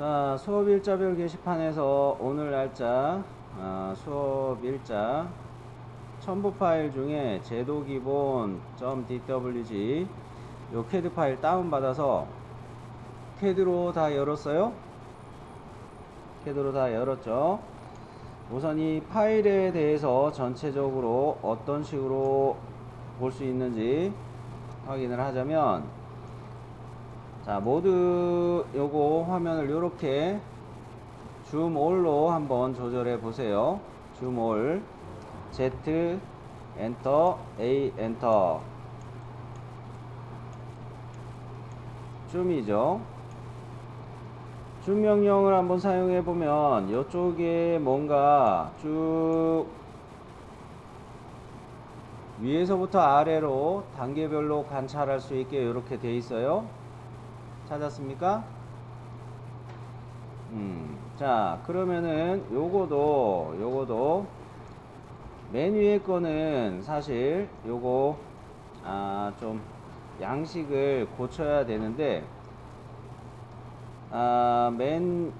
자, 수업 일자별 게시판에서 오늘 날짜 수업 일자 첨부 파일 중에 제도기본.dwg 요 캐드 파일 다운받아서 캐드로 다 열었어요? 캐드로 다 열었죠? 우선 이 파일에 대해서 전체적으로 어떤 식으로 볼 수 있는지 확인을 하자면, 자, 모두 요거 화면을 요렇게 줌 올로 한번 조절해 보세요. 줌 올, Z 엔터, A 엔터. 줌이죠. 줌 명령을 한번 사용해 보면 이쪽에 뭔가 쭉 위에서부터 아래로 단계별로 관찰할 수 있게 이렇게 돼 있어요. 찾았습니까? 자, 그러면은 요거도 맨 위에 거는 사실 요거 좀 양식을 고쳐야 되는데, 맨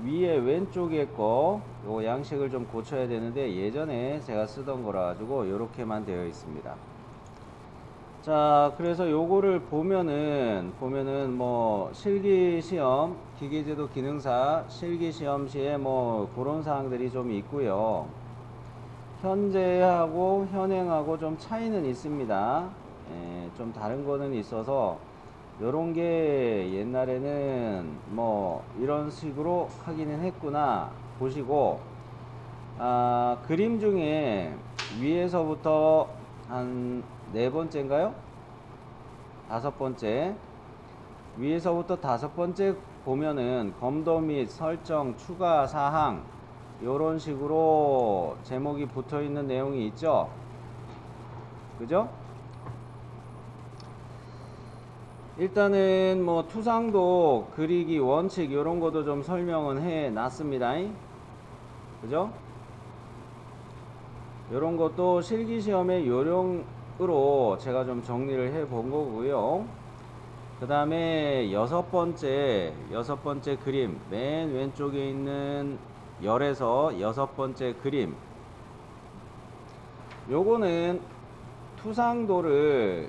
위에 왼쪽에 거 요거 양식을 좀 고쳐야 되는데, 예전에 제가 쓰던 거라 가지고 요렇게만 되어 있습니다. 자, 그래서 요거를 보면은 뭐 실기시험, 기계제도 기능사 실기시험 시에 뭐 그런 사항들이 좀 있고요. 현재하고 현행하고 좀 차이는 있습니다. 좀 다른 거는 있어서 요런 게 옛날에는 뭐 이런 식으로 하기는 했구나 보시고, 그림 중에 위에서부터 한 네 번째인가요? 다섯 번째. 위에서부터 다섯 번째 보면은 검도 및 설정 추가 사항 요런 식으로 제목이 붙어 있는 내용이 있죠. 그죠? 일단은 뭐 투상도 그리기 원칙 요런 것도 좀 설명은 해 놨습니다. 그죠? 요런 것도 실기시험의 요령으로 제가 좀 정리를 해 본 거고요. 그 다음에 여섯 번째 그림, 맨 왼쪽에 있는 열에서 여섯 번째 그림, 요거는 투상도의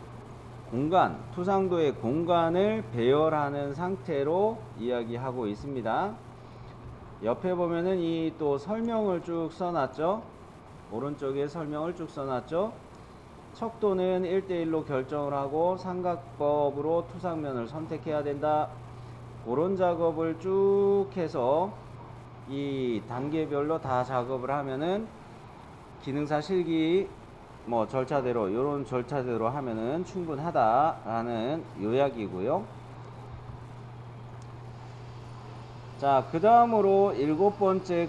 공간을 배열하는 상태로 이야기하고 있습니다. 옆에 보면은 이 또 설명을 쭉 써놨죠. 오른쪽에 설명을 쭉 써놨죠. 척도는 1대1로 결정을 하고 삼각법으로 투상면을 선택해야 된다. 그런 작업을 쭉 해서 이 단계별로 다 작업을 하면은 기능사 실기 뭐 절차대로 요런 절차대로 하면은 충분하다라는 요약이고요. 자, 그 다음으로 일곱 번째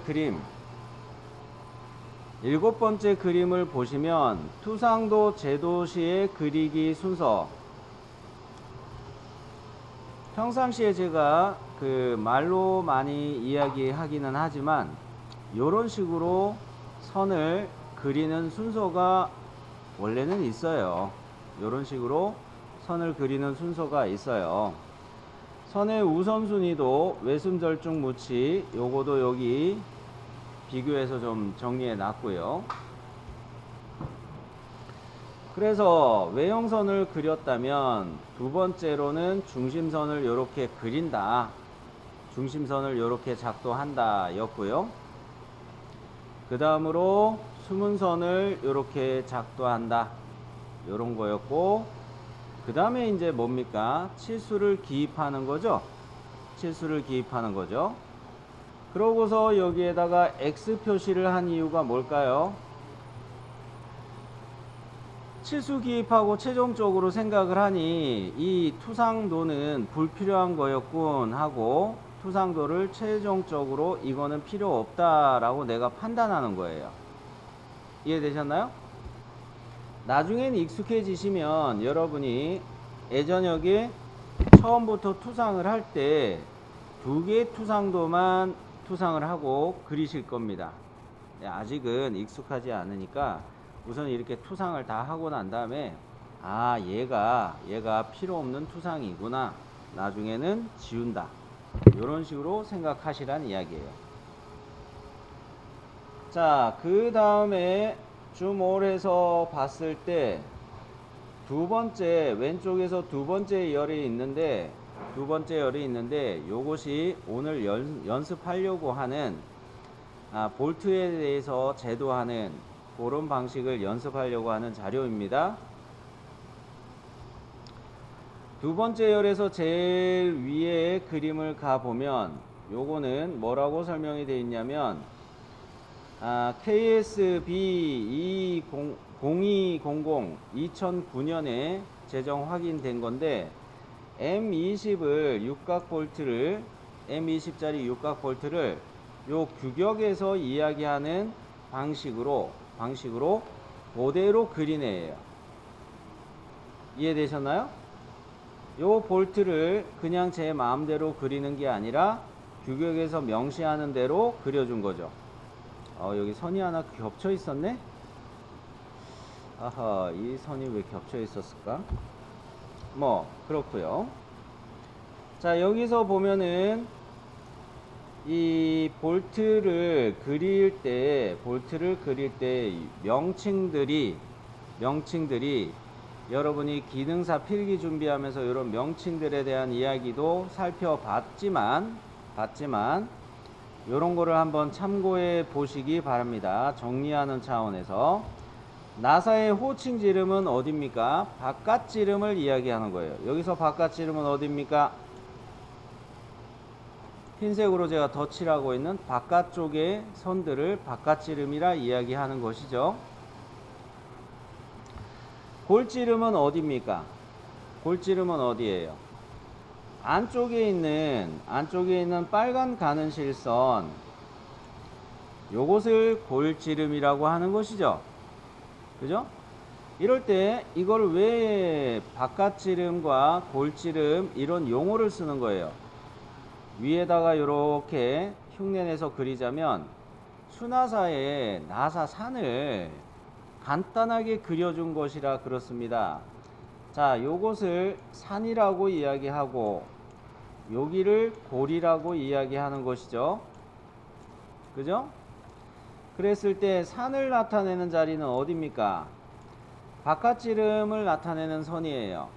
그림을 보시면 투상도 제도시의 그리기 순서. 평상시에 제가 그 말로 많이 이야기하기는 하지만 요런 식으로 선을 그리는 순서가 원래는 있어요. 요런 식으로 선을 그리는 순서가 있어요. 선의 우선순위도 외슴절중 무치 요거도 여기 비교해서 좀 정리해 놨고요. 그래서 외형선을 그렸다면 두 번째로는 중심선을 이렇게 그린다. 중심선을 이렇게 작도한다 였고요. 그 다음으로 수문선을 이렇게 작도한다 요런 거였고, 그 다음에 이제 뭡니까? 치수를 기입하는 거죠. 그러고서 여기에다가 X 표시를 한 이유가 뭘까요? 치수 기입하고 최종적으로 생각을 하니 이 투상도는 불필요한 거였군 하고, 투상도를 최종적으로 이거는 필요 없다라고 내가 판단하는 거예요. 이해되셨나요? 나중엔 익숙해지시면 여러분이 예전역에 처음부터 투상을 할 때 두 개의 투상도만 투상을 하고 그리실 겁니다. 아직은 익숙하지 않으니까 우선 이렇게 투상을 다 하고 난 다음에 얘가 필요 없는 투상이구나, 나중에는 지운다 이런 식으로 생각하시라는 이야기예요. 자, 그 다음에 줌올해서 봤을 때 두 번째 왼쪽에서 두 번째 열이 있는데 요것이 오늘 연습하려고 하는 볼트에 대해서 제도하는 그런 방식을 연습하려고 하는 자료입니다. 두 번째 열에서 제일 위에 그림을 가보면 요거는 뭐라고 설명이 되어 있냐면 KSB 0200 2009년에 제정 확인된 건데 M20을 육각 볼트를 M20짜리 육각 볼트를 요 규격에서 이야기하는 방식으로 그대로 그린 애예요. 이해되셨나요? 요 볼트를 그냥 제 마음대로 그리는 게 아니라 규격에서 명시하는 대로 그려준 거죠. 여기 선이 하나 겹쳐 있었네? 아하, 이 선이 왜 겹쳐 있었을까? 뭐 그렇고요. 자, 여기서 보면은 이 볼트를 그릴 때 명칭들이 여러분이 기능사 필기 준비하면서 이런 명칭들에 대한 이야기도 살펴봤지만 이런 거를 한번 참고해 보시기 바랍니다. 정리하는 차원에서 나사의 호칭 지름은 어딥니까? 바깥 지름을 이야기하는 거예요. 여기서 바깥 지름은 어딥니까? 흰색으로 제가 덧칠하고 있는 바깥쪽의 선들을 바깥 지름이라 이야기하는 것이죠. 골지름은 어딥니까? 골지름은 어디예요? 안쪽에 있는 빨간 가는 실선, 요것을 골지름이라고 하는 것이죠. 그죠? 이럴 때 이걸 왜 바깥지름과 골지름 이런 용어를 쓰는 거예요? 위에다가 이렇게 흉내내서 그리자면 수나사의 나사산을 간단하게 그려준 것이라 그렇습니다. 자, 요것을 산이라고 이야기하고 여기를 골이라고 이야기하는 것이죠. 그죠? 그랬을 때 산을 나타내는 자리는 어디입니까? 바깥지름을 나타내는 선이에요.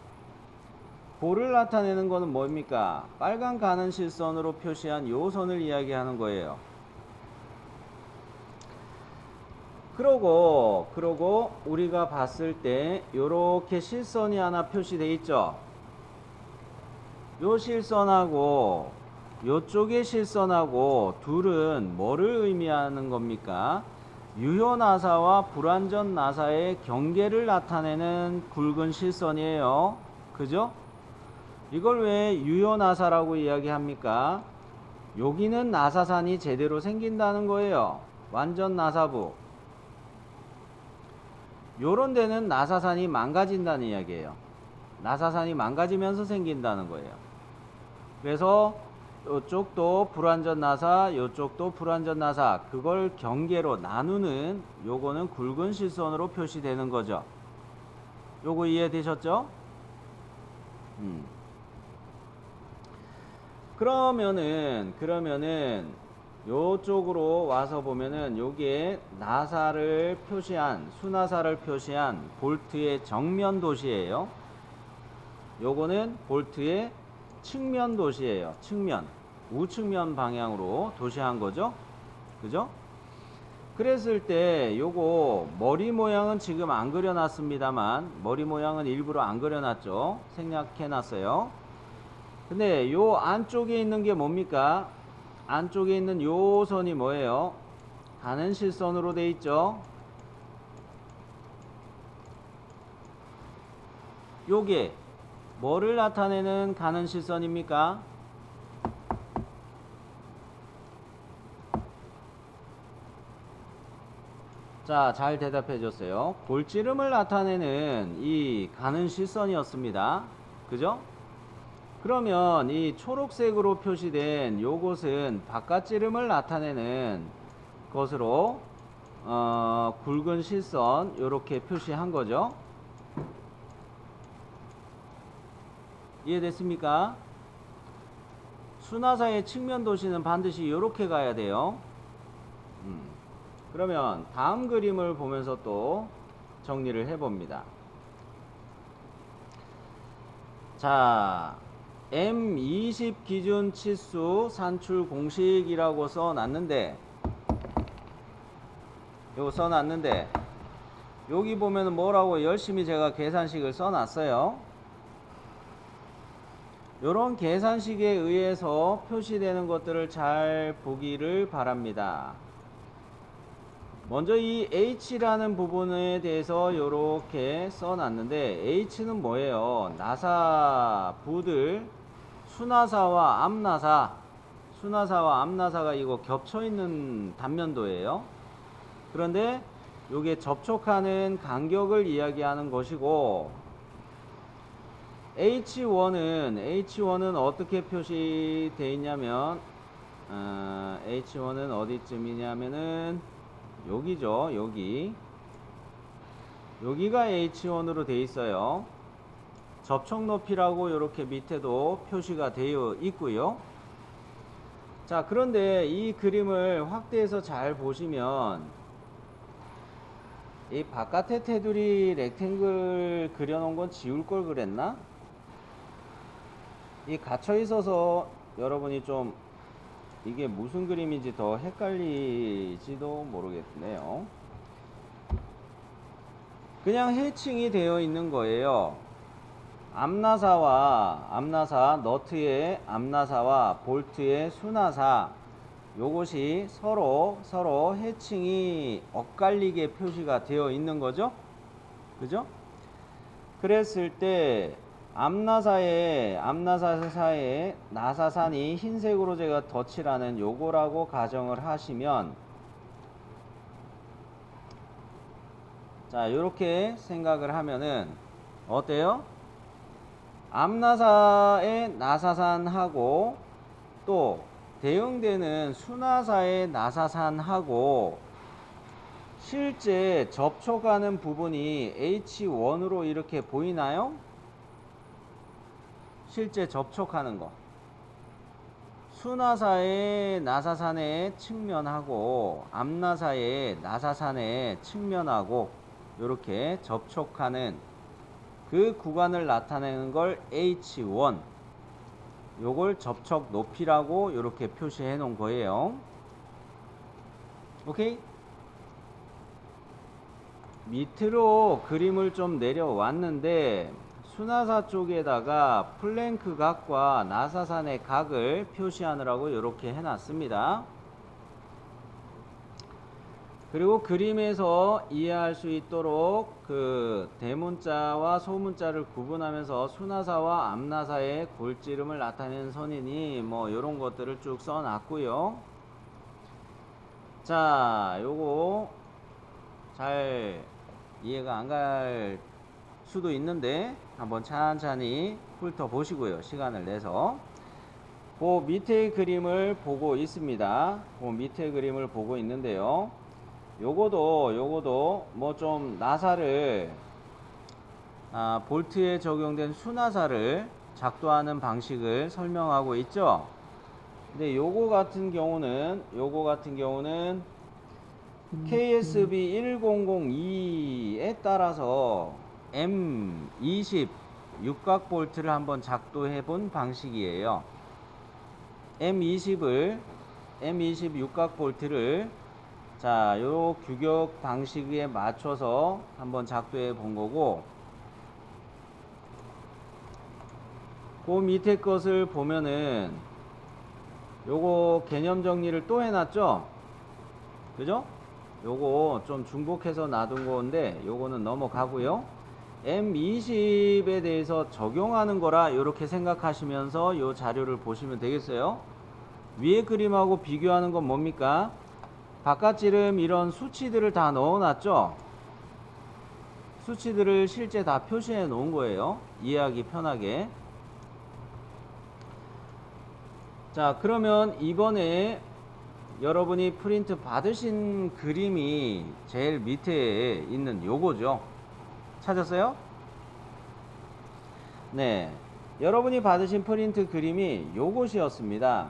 골을 나타내는 것은 뭡니까? 빨간 가는 실선으로 표시한 요 선을 이야기하는 거예요. 그러고 우리가 봤을 때 요렇게 실선이 하나 표시되어 있죠. 요 실선하고 요쪽의 실선하고 둘은 뭐를 의미하는 겁니까? 유효 나사와 불완전 나사의 경계를 나타내는 굵은 실선이에요. 그죠? 이걸 왜 유효 나사라고 이야기합니까? 여기는 나사산이 제대로 생긴다는 거예요. 완전 나사부. 요런 데는 나사산이 망가진다는 이야기예요. 나사산이 망가지면서 생긴다는 거예요. 그래서 요쪽도 불완전 나사, 요쪽도 불완전 나사, 그걸 경계로 나누는 요거는 굵은 실선으로 표시되는 거죠. 요거 이해되셨죠? 그러면은 요쪽으로 와서 보면은 요게 나사를 표시한 수나사를 표시한 볼트의 정면 도시예요. 요거는 볼트의 측면 도시예요. 측면, 우측면 방향으로 도시한 거죠. 그죠? 그랬을 때 요거 머리 모양은 지금 안 그려놨습니다만 머리 모양은 일부러 안 그려놨죠. 생략해놨어요. 근데 요 안쪽에 있는 게 뭡니까? 안쪽에 있는 요 선이 뭐예요? 가는 실선으로 돼 있죠. 요게 뭐를 나타내는 가는 실선입니까? 자, 잘 대답해 줬어요. 골지름을 나타내는 이 가는 실선이었습니다. 그죠? 그러면 이 초록색으로 표시된 요것은 바깥지름을 나타내는 것으로 굵은 실선 요렇게 표시한 거죠. 이해됐습니까? 순화사의 측면 도시는 반드시 이렇게 가야 돼요. 그러면 다음 그림을 보면서 또 정리를 해봅니다. 자, M20 기준 치수 산출 공식이라고 써놨는데, 요거 써놨는데, 여기 보면 뭐라고 열심히 제가 계산식을 써놨어요. 요런 계산식에 의해서 표시되는 것들을 잘 보기를 바랍니다. 먼저 이 H라는 부분에 대해서 요렇게 써놨는데, H는 뭐예요? 나사 부들 순화사와 암나사가 이거 겹쳐있는 단면도예요. 그런데 요게 접촉하는 간격을 이야기하는 것이고, H1은 어떻게 표시되어 있냐면, H1은 어디쯤이냐면은 여기죠. 여기가 H1으로 되어 있어요. 접촉 높이라고 이렇게 밑에도 표시가 되어 있고요. 자, 그런데 이 그림을 확대해서 잘 보시면 이 바깥에 테두리 렉탱글 그려놓은 건 지울 걸 그랬나? 이 갇혀 있어서 여러분이 좀 이게 무슨 그림인지 더 헷갈리지도 모르겠네요. 그냥 해칭이 되어 있는 거예요. 암나사, 너트의 암나사와 볼트의 순화사, 요것이 서로 해칭이 엇갈리게 표시가 되어 있는 거죠. 그죠? 그랬을 때 암나사사의 나사산이 흰색으로 제가 덧칠하는 요거라고 가정을 하시면, 자, 요렇게 생각을 하면은 어때요? 암나사의 나사산하고 또 대응되는 순화사의 나사산하고 실제 접촉하는 부분이 H1으로 이렇게 보이나요? 실제 접촉하는 거. 순화사의 나사산의 측면하고 암나사의 나사산의 측면하고 이렇게 접촉하는 그 구간을 나타내는 걸 H1, 요걸 접촉 높이라고 이렇게 표시해 놓은 거예요. 오케이? 밑으로 그림을 좀 내려왔는데 순화사 쪽에다가 플랭크 각과 나사산의 각을 표시하느라고 이렇게 해놨습니다. 그리고 그림에서 이해할 수 있도록 그 대문자와 소문자를 구분하면서 순화사와 암나사의 골지름을 나타내는 선이니 뭐 요런 것들을 쭉 써놨고요. 자, 요거 잘 이해가 안 갈 수도 있는데 한번 찬찬히 훑어 보시고요. 시간을 내서 그 밑에 그림을 보고 있습니다. 그 밑에 그림을 보고 있는데요. 요거도 뭐 좀 나사를 볼트에 적용된 순화사를 작동하는 방식을 설명하고 있죠. 근데 요거 같은 경우는 KSB 1002에 따라서 M20 육각 볼트를 한번 작동해 본 방식이에요. M20 육각 볼트를 자, 요 규격 방식에 맞춰서 한번 작동해 본 거고, 그 밑에 것을 보면은 요거 개념 정리를 또 해놨죠? 그죠? 요거 좀 중복해서 놔둔 건데 요거는 넘어가고요. M20에 대해서 적용하는 거라 이렇게 생각하시면서 요 자료를 보시면 되겠어요. 위에 그림하고 비교하는 건 뭡니까? 바깥지름 이런 수치들을 다 넣어놨죠. 수치들을 실제 다 표시해 놓은 거예요. 이해하기 편하게. 자, 그러면 이번에 여러분이 프린트 받으신 그림이 제일 밑에 있는 요거죠. 찾았어요? 네. 여러분이 받으신 프린트 그림이 요것이었습니다.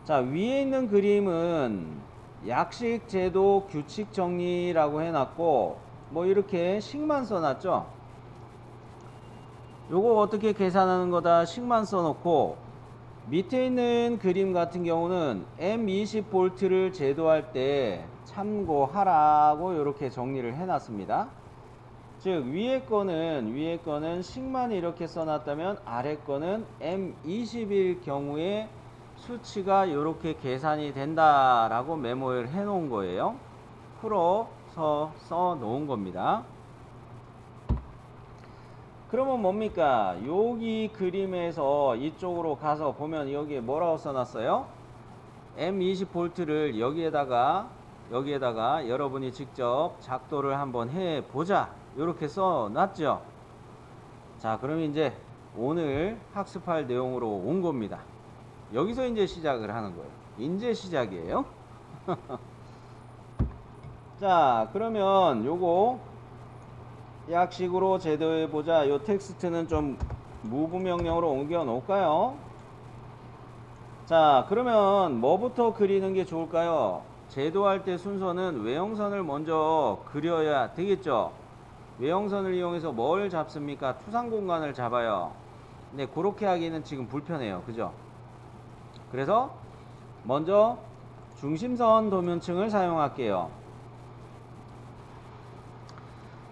자, 위에 있는 그림은 약식, 제도, 규칙 정리라고 해놨고 뭐 이렇게 식만 써놨죠. 요거 어떻게 계산하는 거다 식만 써놓고, 밑에 있는 그림 같은 경우는 M20V를 제도할 때 참고하라고 이렇게 정리를 해놨습니다. 즉 위에 거는 식만 이렇게 써놨다면 아래 거는 M20일 경우에 수치가 이렇게 계산이 된다라고 메모를 해 놓은 거예요. 풀어서 써 놓은 겁니다. 그러면 뭡니까? 여기 그림에서 이쪽으로 가서 보면 여기에 뭐라고 써놨어요? M20V를 여기에다가 여러분이 직접 작도를 한번 해보자, 이렇게 써놨죠. 자, 그럼 이제 오늘 학습할 내용으로 온 겁니다. 여기서 이제 시작을 하는 거예요. 이제 시작이에요. 자, 그러면 요거 약식으로 제도해보자. 요 텍스트는 좀 move 명령으로 옮겨 놓을까요? 자, 그러면 뭐부터 그리는 게 좋을까요? 제도할 때 순서는 외형선을 먼저 그려야 되겠죠. 외형선을 이용해서 뭘 잡습니까? 투상 공간을 잡아요. 근데 그렇게 하기는 지금 불편해요. 그죠? 그래서 먼저 중심선 도면층을 사용할게요.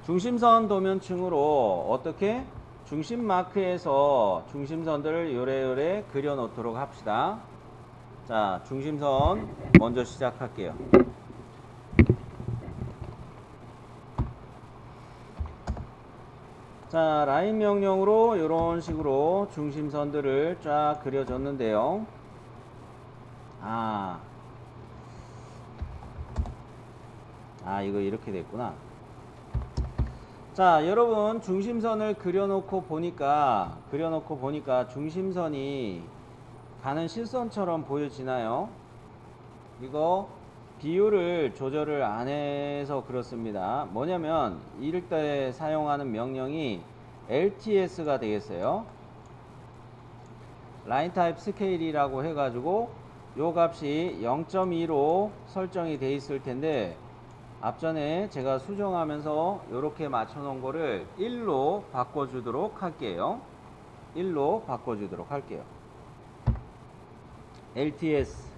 중심선 도면층으로 어떻게? 중심 마크에서 중심선들을 요래요래 그려 놓도록 합시다. 자, 중심선 먼저 시작할게요. 자, 라인 명령으로 이런 식으로 중심선들을 쫙 그려줬는데요. 이거 이렇게 됐구나. 자, 여러분 중심선을 그려놓고 보니까 중심선이 가는 실선처럼 보여지나요? 이거 비율을 조절을 안 해서 그렇습니다. 뭐냐면 이럴 때 사용하는 명령이 LTS가 되겠어요. 라인 타입 스케일이라고 해가지고 요 값이 0.2로 설정이 돼 있을 텐데, 앞전에 제가 수정하면서 이렇게 맞춰 놓은 거를 1로 바꿔주도록 할게요. 1로 바꿔주도록 할게요. LTS.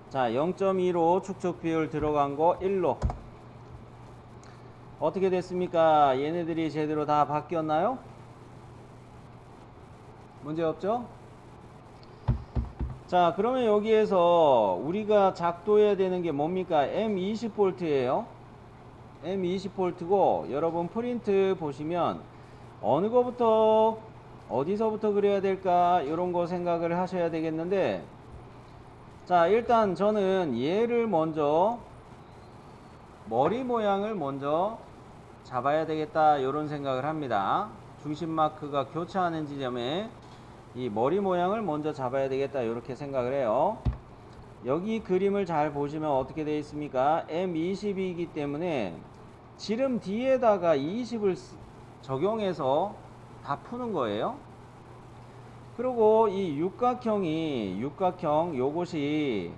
자, 0.2로 축적 비율 들어간 거 1로. 어떻게 됐습니까? 얘네들이 제대로 다 바뀌었나요? 문제 없죠? 자, 그러면 여기에서 우리가 작도해야 되는 게 뭡니까? M20V예요. M20V고, 여러분 프린트 보시면 어느 거부터 어디서부터 그려야 될까, 이런 거 생각을 하셔야 되겠는데, 자, 일단 저는 얘를 먼저 머리 모양을 먼저 잡아야 되겠다, 이런 생각을 합니다. 중심 마크가 교차하는 지점에 이 머리 모양을 먼저 잡아야 되겠다, 이렇게 생각을 해요. 여기 그림을 잘 보시면 어떻게 되어 있습니까? M20이기 때문에 지름 뒤에다가 20을 적용해서 다 푸는 거예요. 그리고 이 육각형 요것이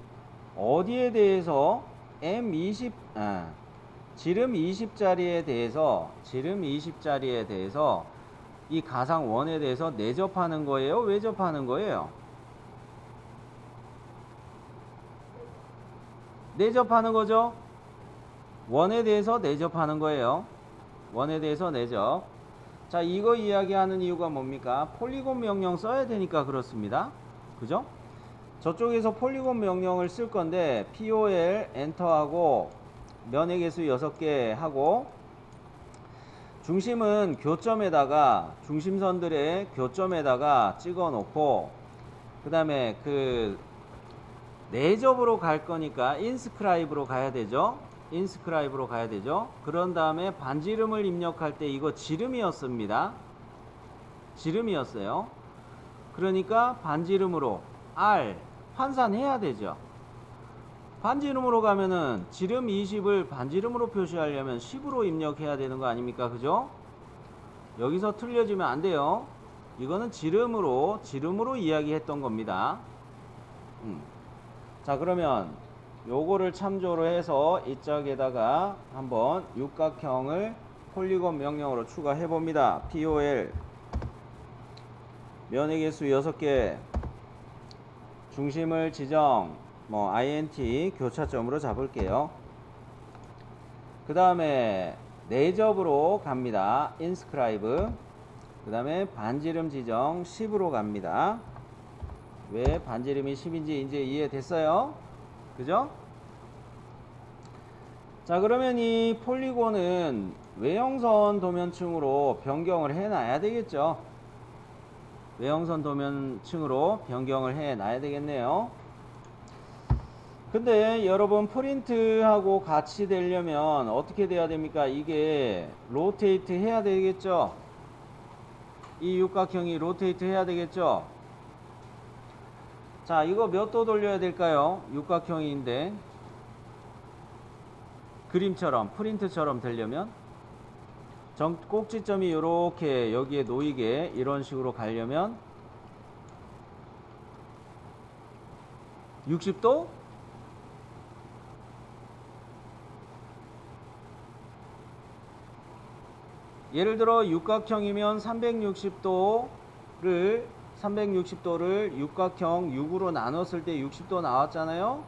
어디에 대해서 지름 20짜리에 대해서 이 가상 원에 대해서 내접하는 거예요? 외접하는 거예요? 내접하는 거죠? 원에 대해서 내접하는 거예요. 원에 대해서 내접. 자, 이거 이야기하는 이유가 뭡니까? 폴리곤 명령 써야 되니까 그렇습니다. 그죠? 저쪽에서 폴리곤 명령을 쓸 건데 POL 엔터하고 면의 개수 6개 하고, 중심은 중심선들의 교점에다가 찍어 놓고, 그 다음에 그 내접으로 갈 거니까 인스크라이브로 가야 되죠. 그런 다음에 반지름을 입력할 때 이거 지름이었습니다. 지름이었어요. 그러니까 반지름으로 R 환산해야 되죠. 반지름으로 가면은 지름 20을 반지름으로 표시하려면 10으로 입력해야 되는 거 아닙니까? 그죠? 여기서 틀려지면 안 돼요. 이거는 지름으로 이야기했던 겁니다. 자, 그러면 요거를 참조로 해서 이쪽에다가 한번 육각형을 폴리곤 명령으로 추가해 봅니다. POL 면의 개수 6개, 중심을 지정 INT 교차점으로 잡을게요. 그 다음에 내접으로 갑니다. inscribe. 그 다음에 반지름 지정 10으로 갑니다. 왜 반지름이 10인지 이제 이해됐어요? 그죠? 자, 그러면 이 폴리곤은 외형선 도면층으로 변경을 해 놔야 되겠죠. 외형선 도면층으로 변경을 해 놔야 되겠네요. 근데 여러분 프린트하고 같이 되려면 어떻게 돼야 됩니까? 이게 로테이트 해야 되겠죠. 이 육각형이 로테이트 해야 되겠죠. 자, 이거 몇 도 돌려야 될까요? 육각형인데 그림처럼 프린트처럼 되려면 꼭지점이 이렇게 여기에 놓이게 이런 식으로 가려면 60도? 예를 들어 육각형이면 360도를 육각형 6으로 나눴을 때 60도 나왔잖아요.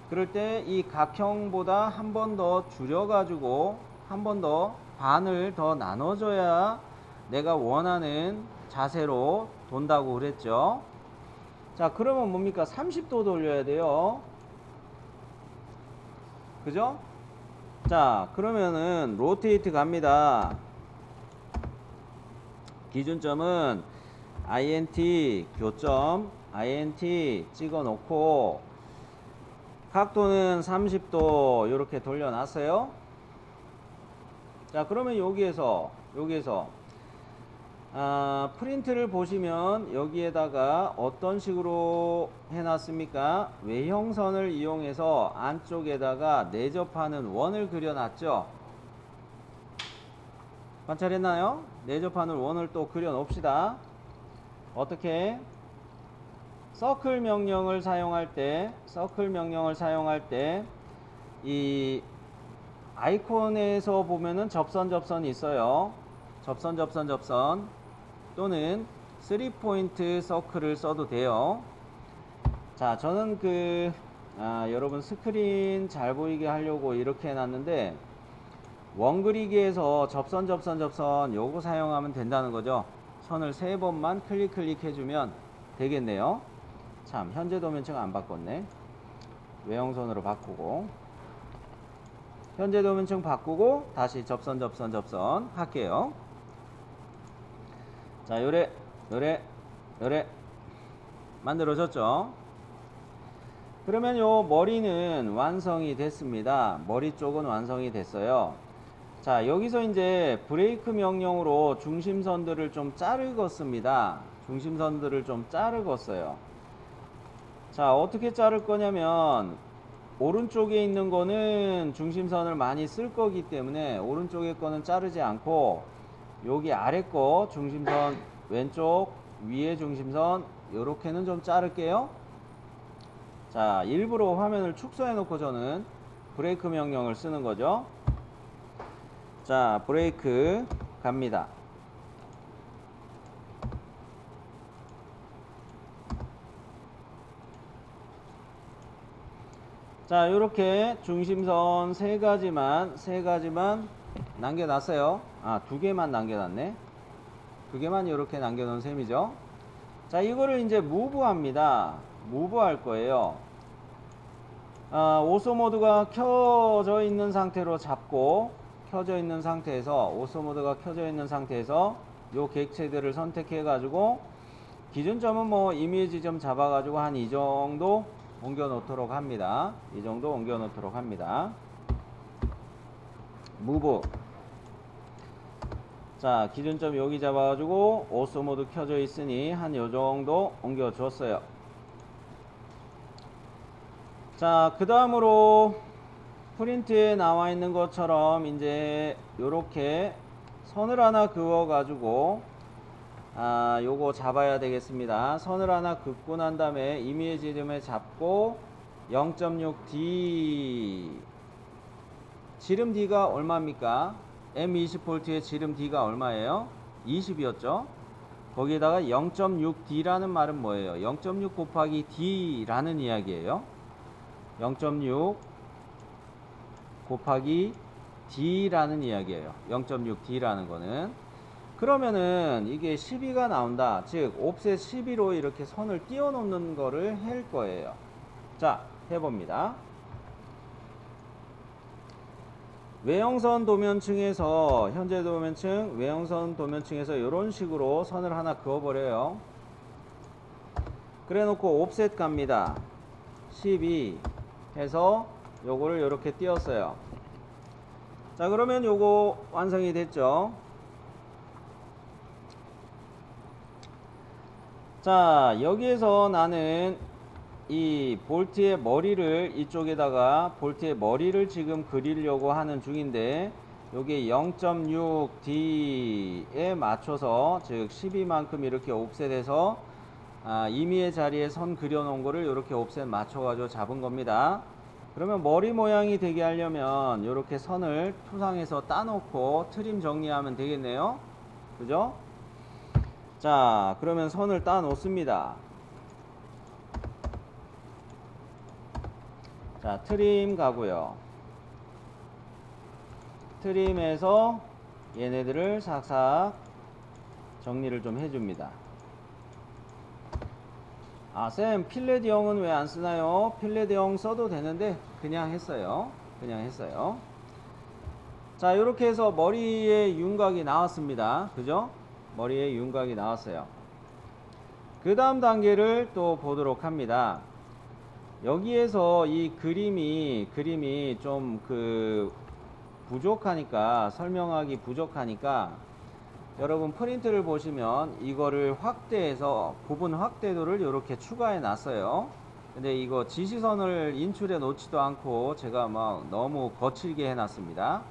그럴 때 이 각형보다 한 번 더 줄여가지고 한 번 더 반을 더 나눠줘야 내가 원하는 자세로 돈다고 그랬죠. 자, 그러면 뭡니까? 30도 돌려야 돼요. 그죠? 자, 그러면은 로테이트 갑니다. 기준점은 INT 교점 INT 찍어 놓고 각도는 30도 이렇게 돌려놨어요. 자, 그러면 여기에서 프린트를 보시면 여기에다가 어떤 식으로 해놨습니까? 외형선을 이용해서 안쪽에다가 내접하는 원을 그려놨죠. 관찰했나요? 내접하는 원을 또 그려 놓읍시다. 어떻게? 서클 명령을 사용할 때 이 아이콘에서 보면은 접선이 있어요. 접선 또는 3포인트 서클을 써도 돼요. 자, 저는 여러분 스크린 잘 보이게 하려고 이렇게 해놨는데 원그리기에서 접선 요거 사용하면 된다는 거죠. 선을 3번만 클릭 해주면 되겠네요. 참, 현재 도면층 안 바꿨네. 외형선으로 바꾸고 현재 도면층 바꾸고 다시 접선 할게요. 자, 요래 만들어졌죠. 그러면 요 머리는 완성이 됐습니다. 머리 쪽은 완성이 됐어요. 자, 여기서 이제 브레이크 명령으로 중심선들을 좀 자르겠습니다. 자, 어떻게 자를 거냐면 오른쪽에 있는 거는 중심선을 많이 쓸 거기 때문에 오른쪽에 거는 자르지 않고 여기 아래 거 중심선 왼쪽 위에 중심선 요렇게는 좀 자를게요. 자, 일부러 화면을 축소해 놓고 저는 브레이크 명령을 쓰는 거죠. 자, 브레이크 갑니다. 자, 요렇게 중심선 세 가지만 남겨놨어요. 아, 2개만 남겨놨네. 2개만 이렇게 남겨놓은 셈이죠. 자, 이거를 이제 무브합니다. 무브할 거예요. 오소 모드가 켜져 있는 상태로 잡고 오소 모드가 켜져 있는 상태에서 요 객체들을 선택해 가지고 기준점은 뭐 이미지 좀 잡아 가지고 한 이 정도 옮겨 놓도록 합니다. 무브. 자, 기준점 여기 잡아 가지고 오소 모드 켜져 있으니 한 요 정도 옮겨 줬어요. 자, 그 다음으로 프린트에 나와 있는 것처럼 이제 요렇게 선을 하나 그어 가지고 요거 잡아야 되겠습니다. 선을 하나 긋고 난 다음에 임의의 지름에 잡고 0.6D 지름 D가 얼마입니까? M20V의 지름 D가 얼마예요? 20이었죠? 거기에다가 0.6D라는 말은 뭐예요? 0.6 곱하기 D라는 이야기예요. 0.6 곱하기 D라는 이야기예요. 0.6D라는 거는. 그러면은 이게 12가 나온다. 즉 옵셋 12로 이렇게 선을 띄워 놓는 거를 할 거예요. 자, 해봅니다. 외형선 도면층에서 현재 도면층, 외형선 도면층에서 이런 식으로 선을 하나 그어버려요. 그래 놓고 옵셋 갑니다. 12 해서 요거를 이렇게 띄웠어요. 자, 그러면 요거 완성이 됐죠. 자, 여기에서 나는 이 볼트의 머리를 이쪽에다가 볼트의 머리를 지금 그리려고 하는 중인데 요게 0.6D에 맞춰서 즉 12만큼 이렇게 옵셋해서 임의의 자리에 선 그려 놓은 거를 이렇게 옵셋 맞춰 가지고 잡은 겁니다. 그러면 머리 모양이 되게 하려면 이렇게 선을 투상해서 따놓고 트림 정리하면 되겠네요. 그죠? 자, 그러면 선을 따 놓습니다. 자, 트림 가고요. 트림에서 얘네들을 싹싹 정리를 좀 해줍니다. 쌤, 필레드형은 왜 안 쓰나요? 필레드형 써도 되는데 그냥 했어요. 그냥 했어요. 자, 이렇게 해서 머리에 윤곽이 나왔습니다. 그죠? 머리에 윤곽이 나왔어요. 그 다음 단계를 또 보도록 합니다. 여기에서 이 그림이 좀 부족하니까, 설명하기 부족하니까 여러분 프린트를 보시면 이거를 확대해서 부분 확대도를 이렇게 추가해 놨어요. 근데 이거 지시선을 인출해 놓지도 않고 제가 막 너무 거칠게 해 놨습니다.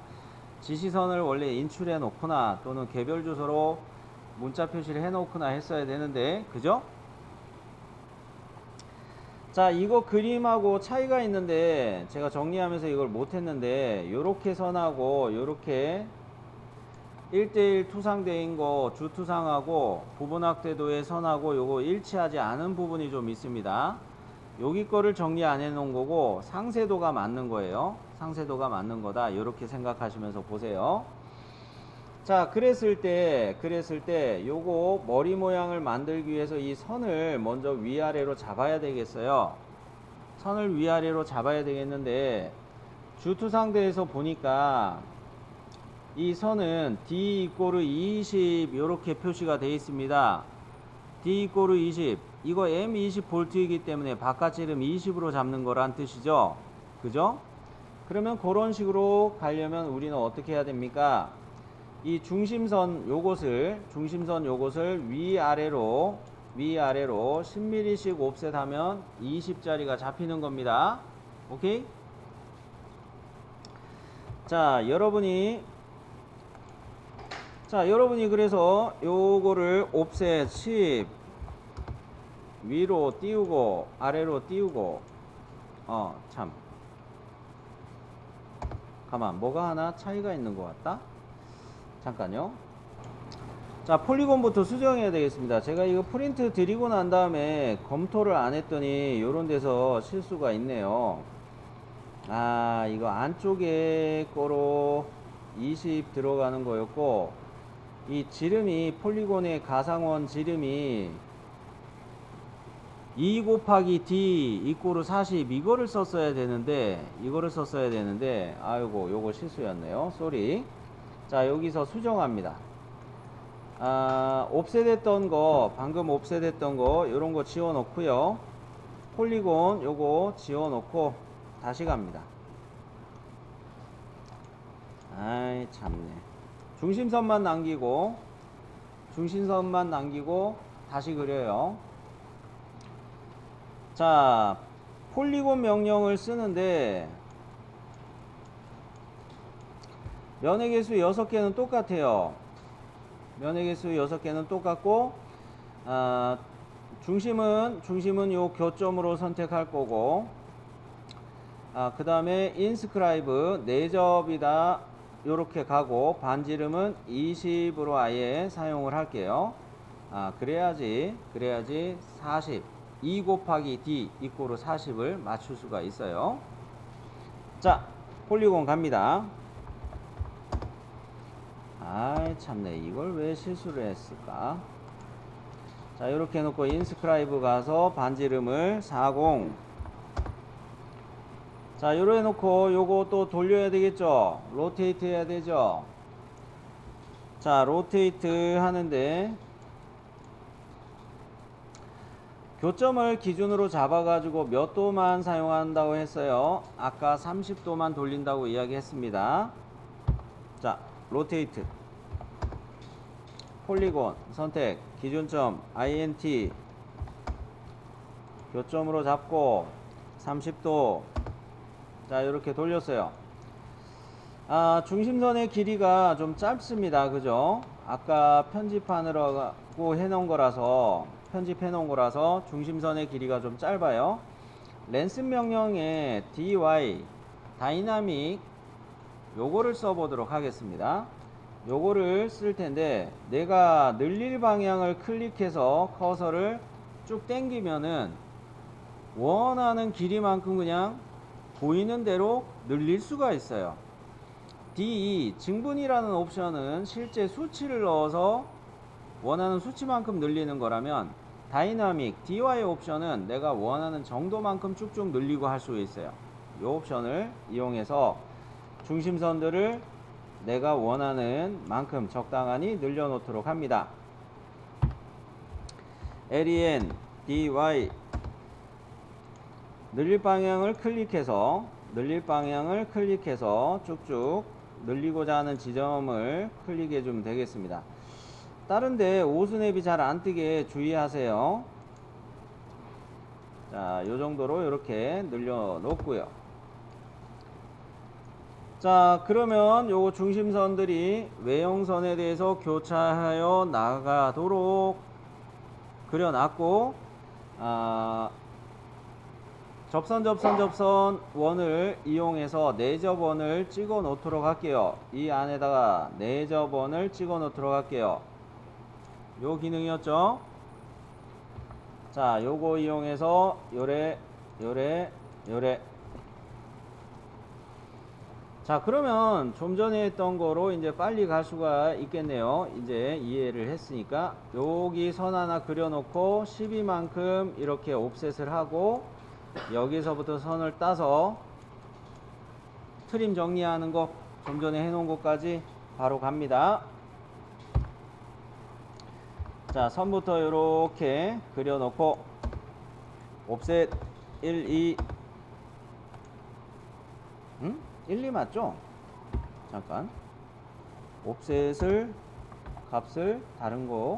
지시선을 원래 인출해 놓거나 또는 개별 주소로 문자 표시를 해 놓거나 했어야 되는데, 그죠? 자, 이거 그림하고 차이가 있는데 제가 정리하면서 이걸 못했는데, 요렇게 선하고 요렇게 1대1 투상대인 거 주투상하고 부분확대도의 선하고 요거 일치하지 않은 부분이 좀 있습니다. 여기 거를 정리 안 해 놓은 거고 상세도가 맞는 거예요. 상세도가 맞는 거다. 요렇게 생각하시면서 보세요. 자, 그랬을 때 요거 머리 모양을 만들기 위해서 이 선을 먼저 위아래로 잡아야 되겠어요. 선을 위아래로 잡아야 되겠는데 주투상대에서 보니까 이 선은 D 이꼬르 20 이렇게 표시가 되어 있습니다. D 이꼬르 20 이거 M20V이기 때문에 바깥 지름 20으로 잡는 거란 뜻이죠. 그죠? 그러면 그런 식으로 가려면 우리는 어떻게 해야 됩니까? 이 중심선 요것을 위아래로 10mm씩 옵셋 하면 20짜리가 잡히는 겁니다. 오케이? 자, 여러분이 그래서 요거를 옵셋 10 위로 띄우고 아래로 띄우고 참 가만, 뭐가 하나 차이가 있는 것 같다. 잠깐요. 자, 폴리곤부터 수정해야 되겠습니다. 제가 이거 프린트 드리고 난 다음에 검토를 안 했더니 요런 데서 실수가 있네요. 이거 안쪽에 거로 20 들어가는 거였고, 이 지름이 폴리곤의 가상원 지름이 2 곱하기 D 이꼬르 40 이거를 썼어야 되는데 아이고, 요거 실수였네요. 쏘리. 자, 여기서 수정합니다. 옵셋했던 거, 방금 옵셋했던 거 요런 거 지워 놓고요. 폴리곤 요거 지워 놓고 다시 갑니다. 아이 참네. 중심선만 남기고 다시 그려요. 자, 폴리곤 명령을 쓰는데 면의 개수 6개는 똑같아요. 면의 개수 6개는 똑같고, 중심은 요 교점으로 선택할 거고, 그 다음에 인스크라이브 내접이다 요렇게 가고, 반지름은 20으로 아예 사용을 할게요. 그래야지 40, 2 곱하기 D 이꼬르 40을 맞출 수가 있어요. 자, 폴리곤 갑니다. 아이 참네, 이걸 왜 실수를 했을까? 자, 이렇게 해놓고 인스크라이브 가서 반지름을 40. 자, 요래 해놓고 요거 또 돌려야 되겠죠? 로테이트 해야 되죠? 자, 로테이트 하는데 교점을 기준으로 잡아가지고 몇 도만 사용한다고 했어요? 아까 30도만 돌린다고 이야기했습니다. 자, 로테이트, 폴리곤 선택, 기준점 INT, 교점으로 잡고 30도. 자, 이렇게 돌렸어요. 중심선의 길이가 좀 짧습니다. 그죠? 아까 편집하느라고 해놓은 거라서, 중심선의 길이가 좀 짧아요. 랜스 명령에 dy 다이나믹 요거를 써보도록 하겠습니다. 요거를 쓸 텐데, 내가 늘릴 방향을 클릭해서 커서를 쭉 당기면은 원하는 길이만큼 그냥 보이는 대로 늘릴 수가 있어요. D 증분이라는 옵션은 실제 수치를 넣어서 원하는 수치만큼 늘리는 거라면, 다이나믹 DY 옵션은 내가 원하는 정도만큼 쭉쭉 늘리고 할 수 있어요. 이 옵션을 이용해서 중심선들을 내가 원하는 만큼 적당히 늘려 놓도록 합니다. LEN DY 늘릴 방향을 클릭해서 쭉쭉 늘리고자 하는 지점을 클릭해 주면 되겠습니다. 다른데 오스냅이 잘 안 뜨게 주의하세요. 자, 요 정도로 이렇게 늘려 놓고요. 자, 그러면 요 중심선들이 외형선에 대해서 교차하여 나가도록 그려놨고, 접선 원을 이용해서 내접원을 찍어 놓도록 할게요. 이 안에다가 내접원을 찍어 놓도록 할게요. 요 기능이었죠. 자, 요거 이용해서 요래. 자, 그러면 좀 전에 했던 거로 이제 빨리 갈 수가 있겠네요. 이제 이해를 했으니까 여기 선 하나 그려놓고 12만큼 이렇게 옵셋을 하고, 여기서부터 선을 따서 트림 정리하는 거 좀 전에 해놓은 것까지 바로 갑니다. 자, 선부터 이렇게 그려놓고 옵셋 1, 2 1, 2 맞죠? 잠깐, 옵셋을 값을 다른 거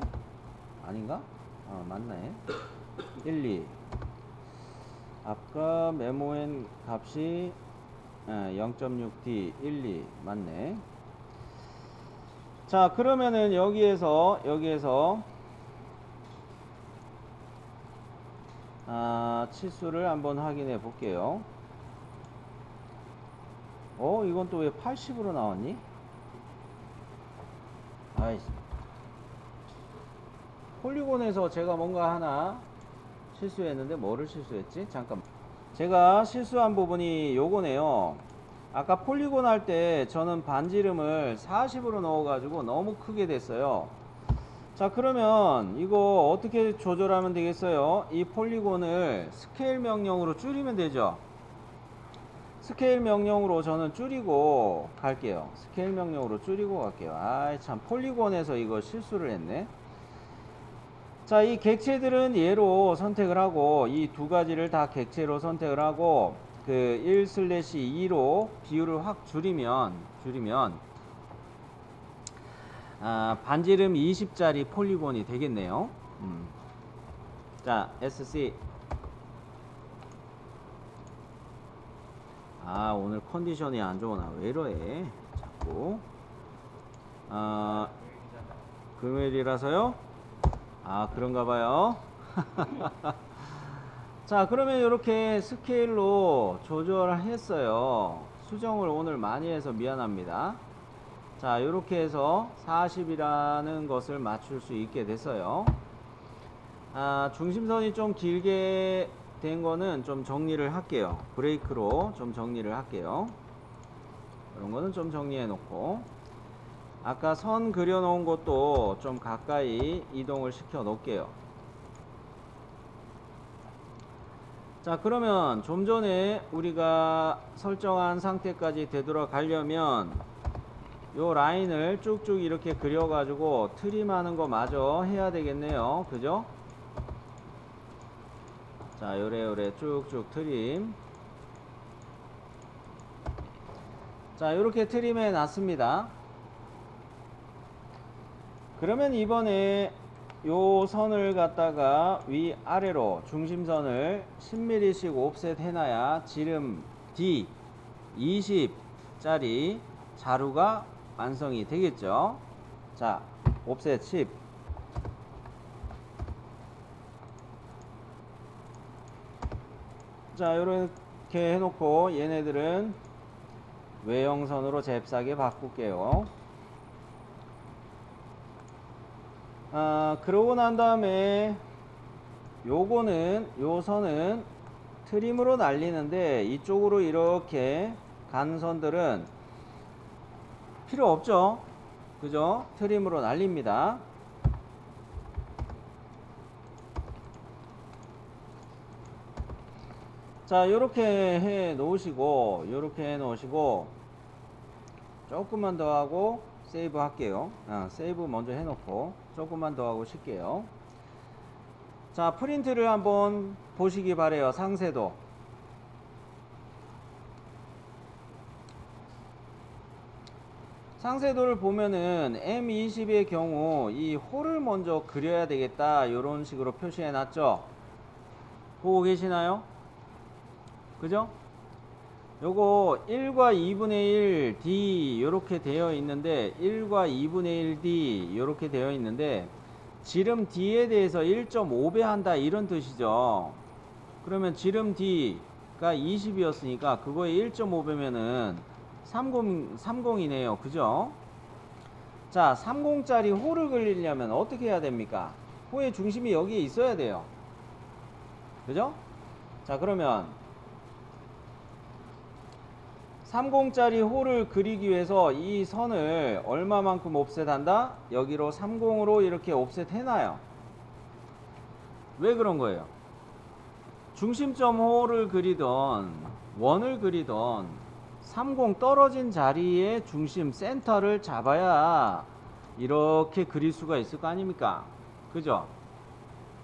아닌가? 맞네. 1, 2 아까 메모한 값이 0.6D 1, 2 맞네. 자, 그러면은 여기에서 치수를 한번 확인해 볼게요. 이건 또 왜 80으로 나왔니? 아이씨. 폴리곤에서 제가 뭔가 하나 실수했는데 뭐를 실수했지? 잠깐. 제가 실수한 부분이 요거네요. 아까 폴리곤 할 때 저는 반지름을 40으로 넣어가지고 너무 크게 됐어요. 자, 그러면 이거 어떻게 조절하면 되겠어요? 이 폴리곤을 스케일 명령으로 줄이면 되죠. 스케일 명령으로 저는 줄이고 갈게요. 아이 참, 폴리곤에서 이거 실수를 했네. 자, 이 객체들은 얘로 선택을 하고, 이 두 가지를 다 객체로 선택을 하고, 그 1/2로 비율을 확 줄이면 반지름 20짜리 폴리곤이 되겠네요. 자, SC. 오늘 컨디션이 안 좋으나 왜 이래 자꾸. 금요일이라서요? 아, 그런가 봐요. 자, 그러면 이렇게 스케일로 조절했어요. 수정을 오늘 많이 해서 미안합니다. 자, 이렇게 해서 40이라는 것을 맞출 수 있게 됐어요. 중심선이 좀 길게 된 거는 좀 정리를 할게요. 브레이크로 좀 정리를 할게요. 이런 거는 좀 정리해 놓고, 아까 선 그려 놓은 것도 좀 가까이 이동을 시켜 놓을게요. 자, 그러면 좀 전에 우리가 설정한 상태까지 되돌아가려면 요 라인을 쭉쭉 이렇게 그려 가지고 트림하는 거 마저 해야 되겠네요. 그죠? 자, 요래요래 쭉쭉 트림. 자, 요렇게 트림해 놨습니다. 그러면 이번에 요 선을 갖다가 위아래로 중심선을 10mm씩 옵셋 해놔야 지름 D 20짜리 자루가 완성이 되겠죠. 자, 옵셋 10. 자, 요렇게 해놓고 얘네들은 외형선으로 잽싸게 바꿀게요. 그러고 난 다음에 요거는, 요 선은 트림으로 날리는데 이쪽으로 이렇게 간 선들은 필요 없죠. 그죠? 트림으로 날립니다. 자, 요렇게 해 놓으시고, 요렇게 해 놓으시고, 조금만 더 하고 세이브 할게요. 세이브 먼저 해 놓고 조금만 더 하고 쉴게요. 자, 프린트를 한번 보시기 바래요. 상세도. 상세도를 보면은 M20의 경우 이 홀을 먼저 그려야 되겠다, 요런 식으로 표시해 놨죠. 보고 계시나요? 그죠? 요거 1과 2분의 1 D 요렇게 되어 있는데, 1과 2분의 1 D 요렇게 되어 있는데, 지름 D에 대해서 1.5배 한다, 이런 뜻이죠. 그러면 지름 D가 20이었으니까 그거에 1.5배면은 30이네요. 그죠? 자, 30짜리 홀을 그리려면 어떻게 해야 됩니까? 호의 중심이 여기에 있어야 돼요. 그죠? 자, 그러면 30짜리 홀을 그리기 위해서 이 선을 얼마만큼 옵셋한다? 여기로 30으로 이렇게 옵셋 해놔요. 왜 그런 거예요? 중심점 홀을 그리던 원을 그리던 30 떨어진 자리의 중심 센터를 잡아야 이렇게 그릴 수가 있을 거 아닙니까? 그죠?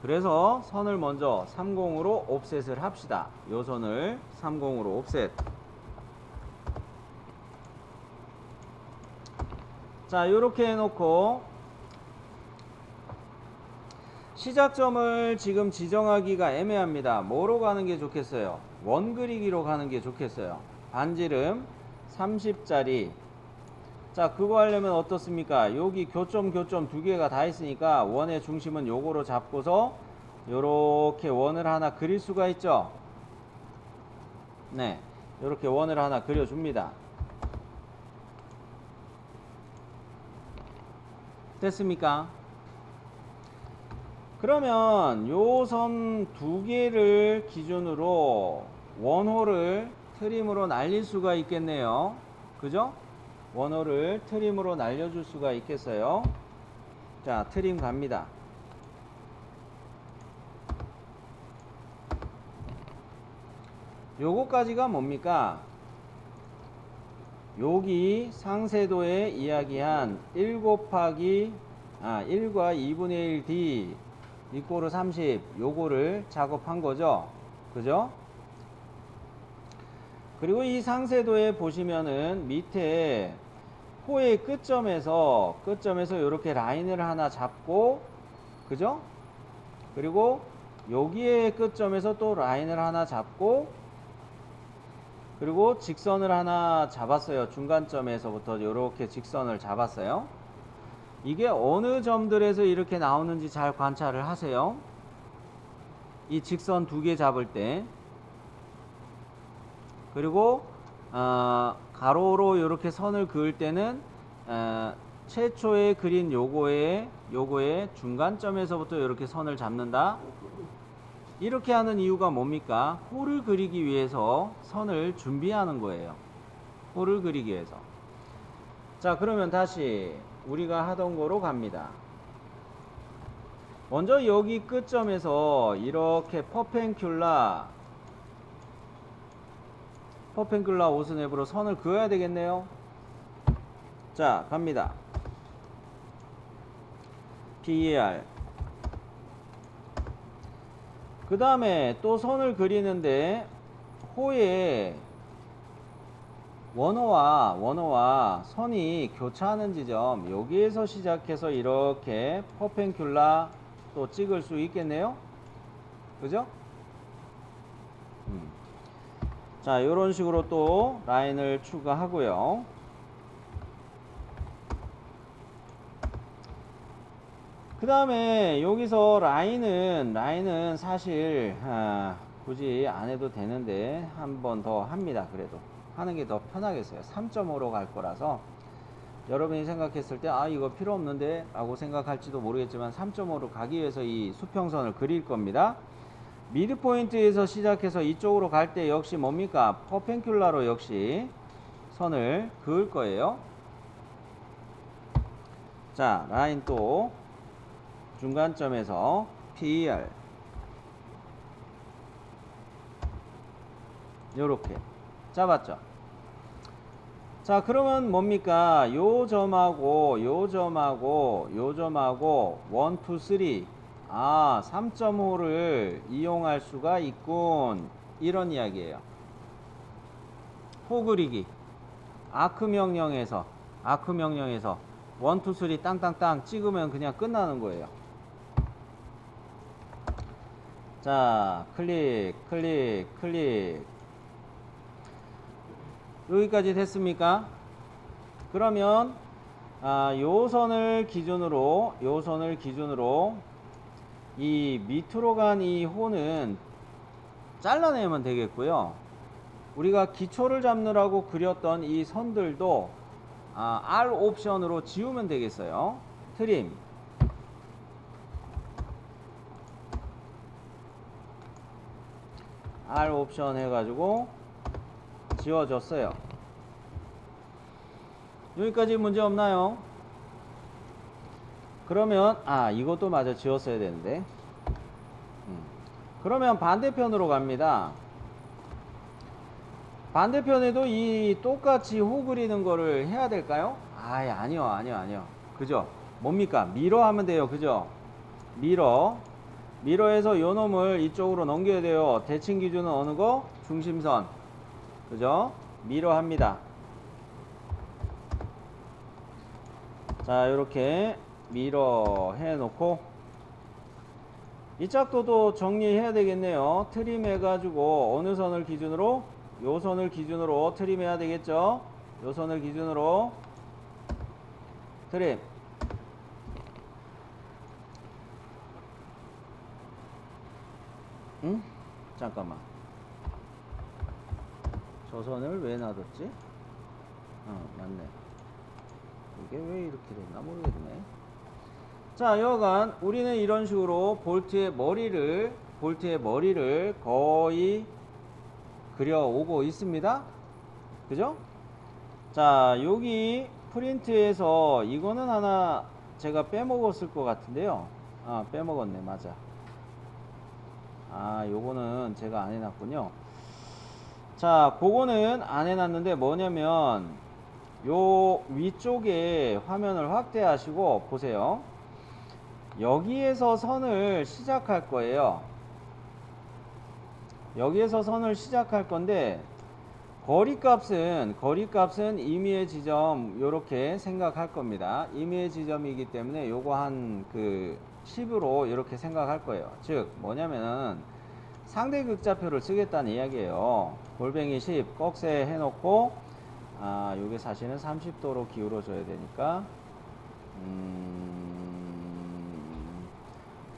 그래서 선을 먼저 30으로 옵셋을 합시다. 요 선을 30으로 옵셋. 자, 요렇게 해놓고 시작점을 지금 지정하기가 애매합니다. 뭐로 가는 게 좋겠어요? 원 그리기로 가는 게 좋겠어요. 반지름 30짜리. 자, 그거 하려면 어떻습니까? 여기 교점 두 개가 다 있으니까 원의 중심은 요거로 잡고서 요렇게 원을 하나 그릴 수가 있죠. 네, 요렇게 원을 하나 그려줍니다. 됐습니까? 그러면 요 선 두 개를 기준으로 원홀을 트림으로 날릴 수가 있겠네요. 그죠? 원홀을 트림으로 날려줄 수가 있겠어요. 자, 트림 갑니다. 요거까지가 뭡니까? 여기 상세도에 이야기한 1 곱하기 1과 2분의 1 D 이꼬르 30, 요거를 작업한 거죠. 그죠? 그리고 이 상세도에 보시면은 밑에 호의 끝점에서 이렇게 라인을 하나 잡고, 그죠? 그리고 여기에 끝점에서 또 라인을 하나 잡고, 그리고 직선을 하나 잡았어요. 중간점에서부터 이렇게 직선을 잡았어요. 이게 어느 점들에서 이렇게 나오는지 잘 관찰을 하세요. 이 직선 두 개 잡을 때. 그리고 가로로 이렇게 선을 그을 때는 최초에 그린 요거의 중간점에서부터 이렇게 선을 잡는다. 이렇게 하는 이유가 뭡니까? 호를 그리기 위해서 선을 준비하는 거예요. 호를 그리기 위해서. 자, 그러면 다시 우리가 하던 거로 갑니다. 먼저 여기 끝점에서 이렇게 퍼펜큘라 오스냅으로 선을 그어야 되겠네요. 자, 갑니다. PER. 그 다음에 또 선을 그리는데 호에 원어와 선이 교차하는 지점, 여기에서 시작해서 이렇게 퍼펜큘라 또 찍을 수 있겠네요. 그죠? 자, 이런 식으로 또 라인을 추가하고요. 그 다음에 여기서 라인은 사실 굳이 안 해도 되는데 한 번 더 합니다. 그래도 하는 게 더 편하겠어요. 3.5로 갈 거라서 여러분이 생각했을 때 이거 필요 없는데 라고 생각할지도 모르겠지만 3.5로 가기 위해서 이 수평선을 그릴 겁니다. 미드포인트에서 시작해서 이쪽으로 갈 때 역시 뭡니까? 퍼펜큘라로 역시 선을 그을 거예요. 자, 라인 또 중간점에서 PER 요렇게 잡았죠. 자, 그러면 뭡니까? 요 점하고 1, 2, 3 3.5를 이용할 수가 있군. 이런 이야기예요. 호 그리기. 아크 명령에서 1, 2, 3 땅땅땅 찍으면 그냥 끝나는 거예요. 자, 클릭. 여기까지 됐습니까? 그러면 요 선을 기준으로 이 밑으로 간 이 호는 잘라내면 되겠고요. 우리가 기초를 잡느라고 그렸던 이 선들도 R 옵션으로 지우면 되겠어요. 트림. R 옵션 해가지고 지워졌어요. 여기까지 문제 없나요? 그러면 이것도 마저 지웠어야 되는데. 그러면 반대편으로 갑니다. 반대편에도 이 똑같이 호 그리는 거를 해야 될까요? 아니요. 그죠? 뭡니까? 미러 하면 돼요. 그죠? 미러에서 요 놈을 이쪽으로 넘겨야 돼요. 대칭 기준은 어느 거? 중심선. 그죠? 미러 합니다. 자, 이렇게 미러 해 놓고 이 짝도도 정리해야 되겠네요. 트림 해가지고 어느 선을 기준으로? 요 선을 기준으로 트림 해야 되겠죠? 요 선을 기준으로 트림. 응? 잠깐만. 저 선을 왜 놔뒀지? 맞네. 이게 왜 이렇게 됐나 모르겠네. 자, 여하간 우리는 이런 식으로 볼트의 머리를 거의 그려오고 있습니다. 그죠? 자, 여기 프린트에서 이거는 하나 제가 빼먹었을 것 같은데요. 빼먹었네. 맞아. 요거는 제가 안 해놨군요. 자, 그거는 안 해놨는데 뭐냐면 요 위쪽에 화면을 확대하시고 보세요. 여기에서 선을 시작할 거예요. 여기에서 선을 시작할 건데 거리값은 임의의 지점 요렇게 생각할 겁니다. 임의의 지점이기 때문에 요거 한 10으로 이렇게 생각할 거예요. 즉 뭐냐면은 상대 극좌표를 쓰겠다는 이야기예요. 골뱅이 10 꺽쇠 해놓고 요게 사실은 30도로 기울어 줘야 되니까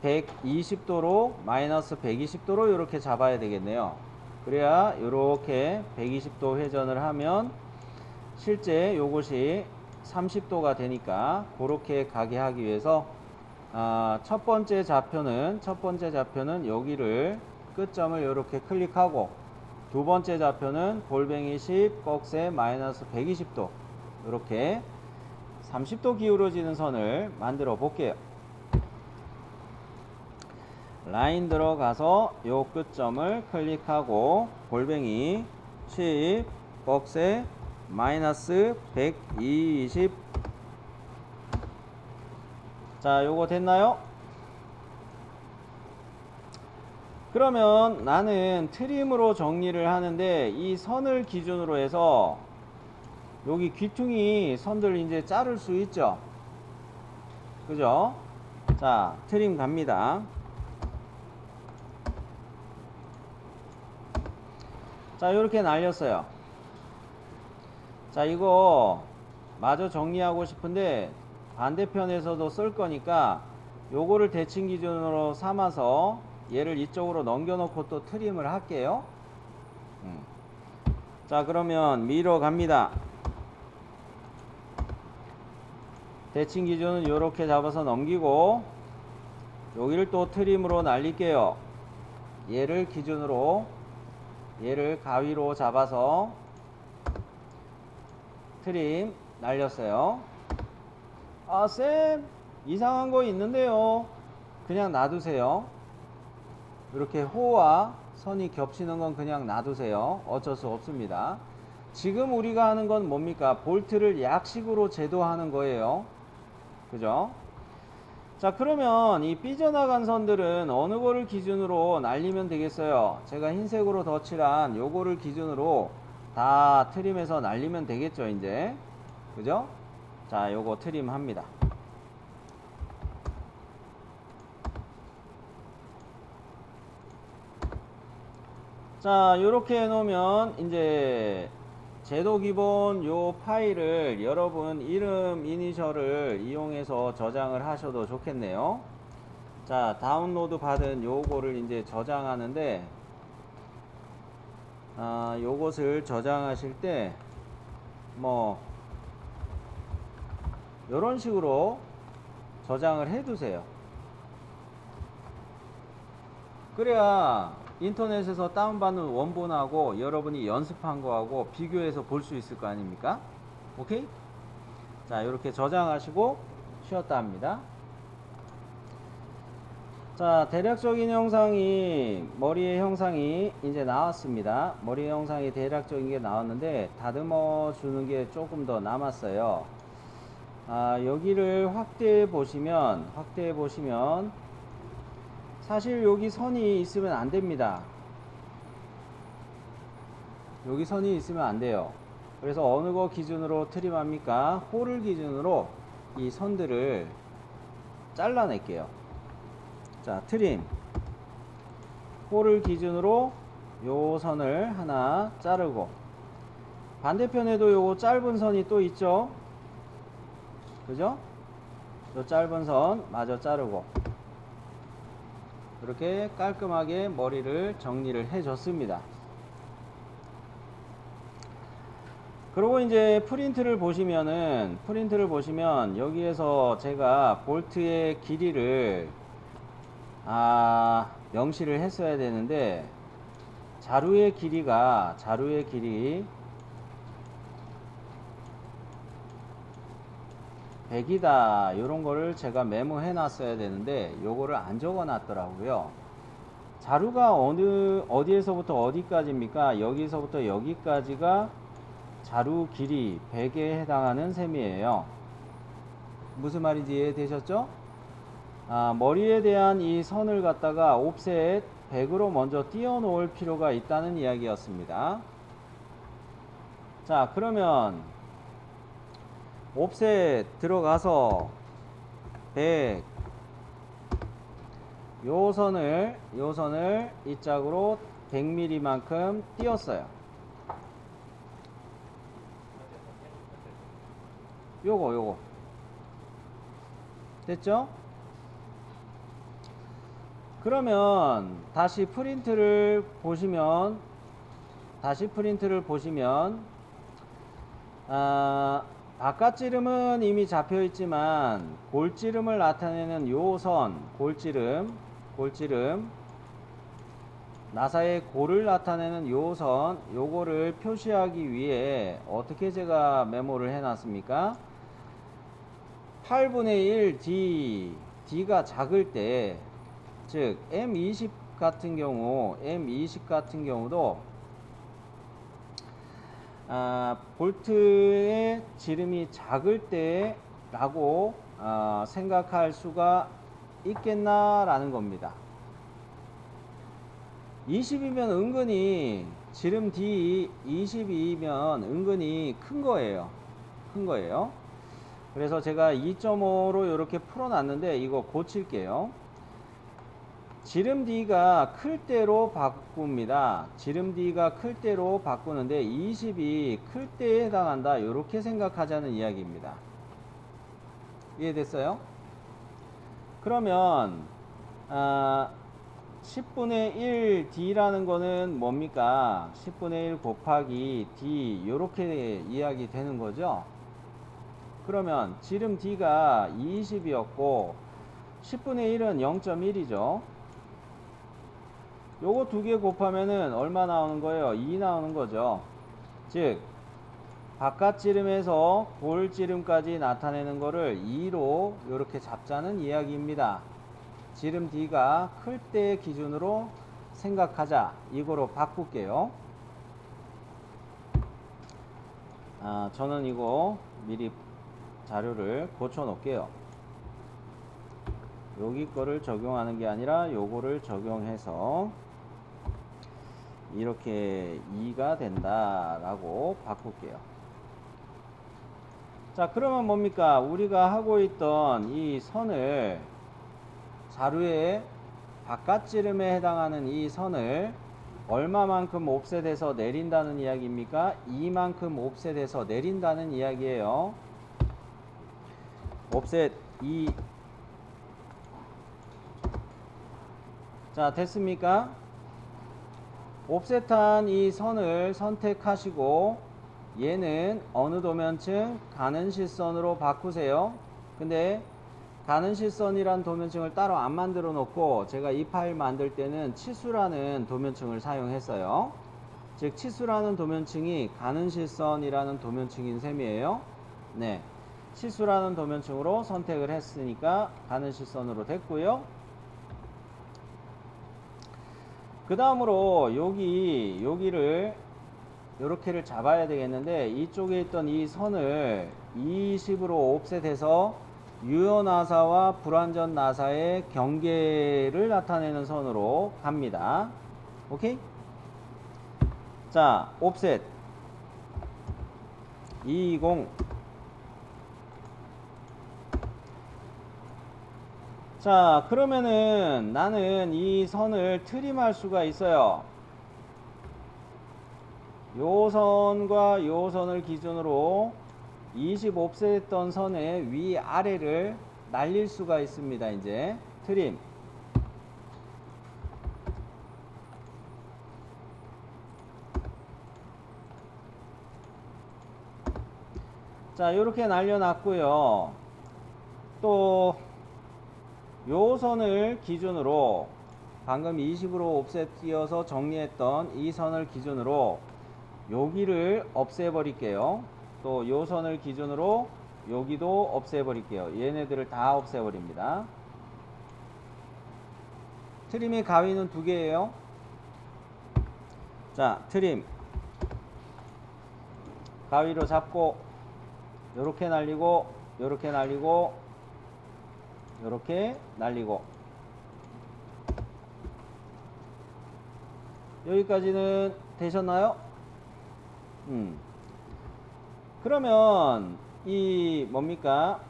120도로 마이너스 120도로 이렇게 잡아야 되겠네요. 그래야 이렇게 120도 회전을 하면 실제 요것이 30도가 되니까 그렇게 가게 하기 위해서 첫 번째 좌표는 여기를 끝점을 이렇게 클릭하고 두 번째 좌표는 골뱅이 10 꺽쇠 마이너스 120도 이렇게 30도 기울어지는 선을 만들어 볼게요. 라인 들어가서 요 끝점을 클릭하고 골뱅이 10 꺽쇠 마이너스 120. 자, 요거 됐나요? 그러면 나는 트림으로 정리를 하는데 이 선을 기준으로 해서 여기 귀퉁이 선들 이제 자를 수 있죠. 그죠? 자, 트림 갑니다. 자, 요렇게 날렸어요. 자, 이거 마저 정리하고 싶은데 반대편에서도 쓸 거니까 요거를 대칭 기준으로 삼아서 얘를 이쪽으로 넘겨놓고 또 트림을 할게요. 자, 그러면 밀어 갑니다. 대칭 기준은 요렇게 잡아서 넘기고 여기를 또 트림으로 날릴게요. 얘를 기준으로 얘를 가위로 잡아서 트림 날렸어요. 아, 쌤 이상한 거 있는데요. 그냥 놔두세요. 이렇게 호와 선이 겹치는 건 그냥 놔두세요. 어쩔 수 없습니다. 지금 우리가 하는 건 뭡니까? 볼트를 약식으로 제도하는 거예요. 그죠? 자, 그러면 이 삐져나간 선들은 어느 거를 기준으로 날리면 되겠어요? 제가 흰색으로 덧칠한 요거를 기준으로 다 트림해서 날리면 되겠죠, 이제. 그죠? 자, 요거 트림 합니다. 자, 요렇게 해 놓으면 이제 제도 기본 요 파일을 여러분 이름 이니셜을 이용해서 저장을 하셔도 좋겠네요. 자, 다운로드 받은 요거를 이제 저장하는데 요것을 저장하실 때 뭐 요런 식으로 저장을 해 두세요. 그래야 인터넷에서 다운받는 원본하고 여러분이 연습한 거하고 비교해서 볼 수 있을 거 아닙니까? 오케이? 자, 이렇게 저장하시고 쉬었다 합니다. 자, 대략적인 형상이 머리의 형상이 이제 나왔습니다. 머리의 형상이 대략적인 게 나왔는데 다듬어 주는 게 조금 더 남았어요. 여기를 확대해 보시면 사실 여기 선이 있으면 안 됩니다. 여기 선이 있으면 안 돼요. 그래서 어느 거 기준으로 트림합니까? 홀을 기준으로 이 선들을 잘라낼게요. 자, 트림 홀을 기준으로 요 선을 하나 자르고 반대편에도 요거 짧은 선이 또 있죠. 그죠? 요 짧은 선 마저 자르고 이렇게 깔끔하게 머리를 정리를 해 줬습니다. 그리고 이제 프린트를 보시면 여기에서 제가 볼트의 길이를 명시를 했어야 되는데 자루의 길이 100이다 요런 거를 제가 메모해 놨어야 되는데 요거를 안 적어 놨더라고요. 자루가 어디에서부터 어디까지입니까? 여기서부터 여기까지가 자루 길이 100에 해당하는 셈이에요. 무슨 말인지 이해되셨죠? 머리에 대한 이 선을 갖다가 옵셋 100으로 먼저 띄워 놓을 필요가 있다는 이야기였습니다. 자, 그러면 옵셋 들어가서 100 요 선을 이 짝으로 100mm 만큼 띄웠어요. 요거 됐죠? 그러면 다시 프린트를 보시면 바깥지름은 이미 잡혀 있지만 골지름을 나타내는 요 선, 골지름 나사의 골을 나타내는 요 선, 요거를 표시하기 위해 어떻게 제가 메모를 해 놨습니까? 8분의 1 D가 작을 때, 즉 M20 같은 경우도 볼트의 지름이 작을 때 라고 생각할 수가 있겠나라는 겁니다. 20이면 은근히 지름 D 22이면 은근히 큰 거예요. 그래서 제가 2.5로 이렇게 풀어놨는데 이거 고칠게요. 지름 D가 클 때로 바꿉니다. 지름 D가 클 때로 바꾸는데 20이 클 때에 해당한다. 이렇게 생각하자는 이야기입니다. 이해됐어요? 그러면 10분의 1 D라는 거는 뭡니까? 10분의 1 곱하기 D 이렇게 이야기 되는 거죠. 그러면 지름 D가 20이었고 10분의 1은 0.1이죠. 요거 두 개 곱하면은 얼마 나오는 거예요? 2 나오는 거죠. 즉 바깥지름에서 골지름까지 나타내는 거를 2로 이렇게 잡자는 이야기입니다. 지름 D가 클 때 기준으로 생각하자. 이거로 바꿀게요. 저는 이거 미리 자료를 고쳐 놓을게요. 여기 거를 적용하는 게 아니라 요거를 적용해서 이렇게 2가 된다라고 바꿀게요. 자, 그러면 뭡니까? 우리가 하고 있던 이 선을 자루의 바깥지름에 해당하는 이 선을 얼마만큼 옵셋해서 내린다는 이야기입니까? 이만큼 옵셋해서 내린다는 이야기예요. 옵셋 2. 자, 됐습니까? 옵셋한 이 선을 선택하시고 얘는 어느 도면층? 가는 실선으로 바꾸세요. 근데 가는 실선이란 도면층을 따로 안 만들어 놓고 제가 이 파일 만들 때는 치수라는 도면층을 사용했어요. 즉 치수라는 도면층이 가는 실선이라는 도면층인 셈이에요. 네, 치수라는 도면층으로 선택을 했으니까 가는 실선으로 됐고요. 그 다음으로 여기를 요렇게를 잡아야 되겠는데 이쪽에 있던 이 선을 20으로 옵셋해서 유효 나사와 불완전 나사의 경계를 나타내는 선으로 갑니다. 오케이? 자, 옵셋 220. 자, 그러면은 나는 이 선을 트림할 수가 있어요. 요 선과 요 선을 기준으로 20 옵셋했던 선의 위아래를 날릴 수가 있습니다. 이제 트림. 자, 요렇게 날려놨고요. 또 요 선을 기준으로 방금 20으로 옵셋 띄어서 정리했던 이 선을 기준으로 여기를 없애버릴게요. 또 요 선을 기준으로 여기도 없애버릴게요. 얘네들을 다 없애버립니다. 트림의 가위는 두 개예요. 자, 트림 가위로 잡고 요렇게 날리고 요렇게 날리고 요렇게 날리고 여기까지는 되셨나요? 그러면 이 뭡니까?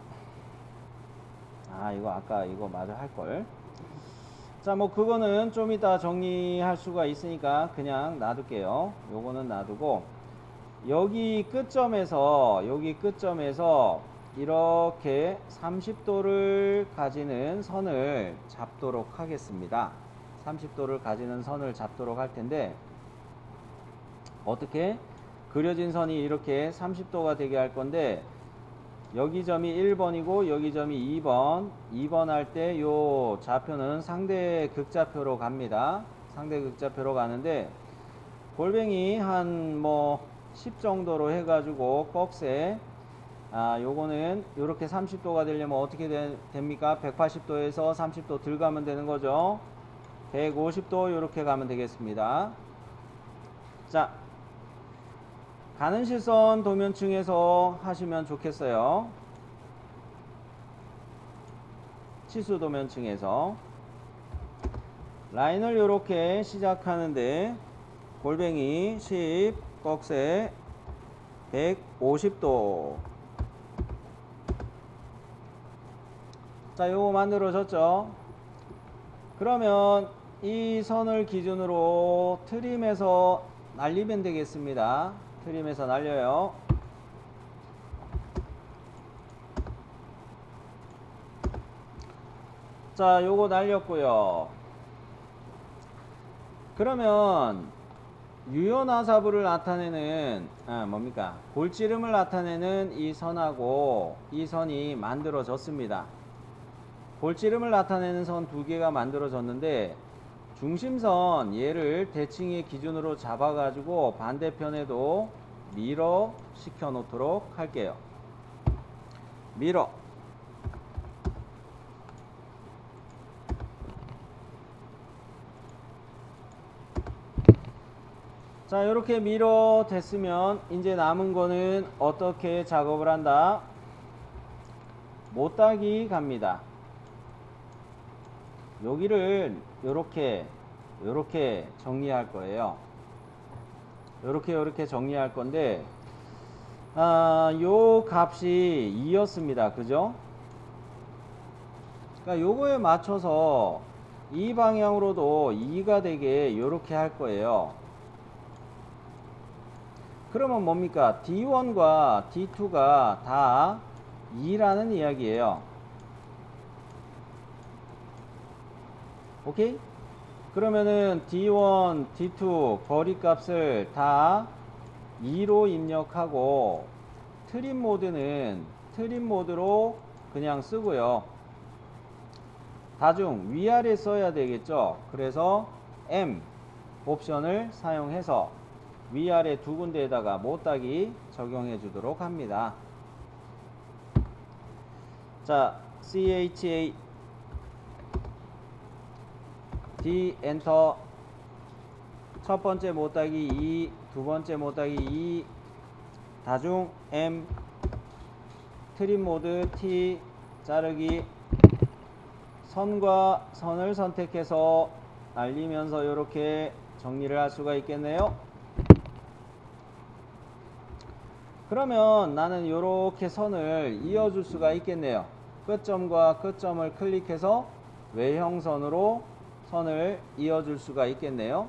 이거 아까 이거 마저 할걸. 자, 뭐 그거는 좀 이따 정리할 수가 있으니까 그냥 놔둘게요. 요거는 놔두고 여기 끝점에서 이렇게 30도를 가지는 선을 잡도록 하겠습니다. 30도를 가지는 선을 잡도록 할 텐데, 어떻게? 그려진 선이 이렇게 30도가 되게 할 건데, 여기 점이 1번이고 여기 점이 2번. 2번 할 때 요 좌표는 상대 극좌표로 갑니다. 상대 극좌표로 가는데, 골뱅이 한 뭐 10 정도로 해가지고 꺽쇠, 요거는 요렇게 30도가 되려면 어떻게 됩니까? 180도에서 30도 들 가면 되는 거죠. 150도 요렇게 가면 되겠습니다. 자, 가는 실선 도면층에서 하시면 좋겠어요. 치수 도면층에서 라인을 요렇게 시작하는데, 골뱅이 10, 꺽쇠 150도. 자, 요거 만들어졌죠? 그러면 이 선을 기준으로 트림해서 날리면 되겠습니다. 트림해서 날려요. 자, 요거 날렸고요. 그러면 유연화사부를 나타내는 뭡니까? 골지름을 나타내는 이 선하고 이 선이 만들어졌습니다. 골지름을 나타내는 선 두 개가 만들어졌는데, 중심선 얘를 대칭의 기준으로 잡아 가지고 반대편에도 미러 시켜 놓도록 할게요. 미러. 자, 이렇게 미러 됐으면 이제 남은 거는 어떻게 작업을 한다? 못따기 갑니다. 여기를 요렇게 정리할 거예요. 요렇게 정리할 건데, 요 값이 2였습니다. 그죠? 그러니까 요거에 맞춰서 이 방향으로도 2가 되게 요렇게 할 거예요. 그러면 뭡니까? D1과 D2가 다 2라는 이야기예요. 오케이? 그러면은 D1, D2 거리 값을 다 2로 입력하고, 트림 모드는 트림 모드로 그냥 쓰고요. 다중 위아래 써야 되겠죠. 그래서 M 옵션을 사용해서 위아래 두 군데에다가 못따기 적용해 주도록 합니다. 자, CHA D 엔터. 첫 번째 못따기 2, 두 번째 못따기 2, 다중 M, 트림 모드 T, 자르기. 선과 선을 선택해서 날리면서 이렇게 정리를 할 수가 있겠네요. 그러면 나는 이렇게 선을 이어줄 수가 있겠네요. 끝점과 끝점을 클릭해서 외형선으로 선을 이어줄 수가 있겠네요.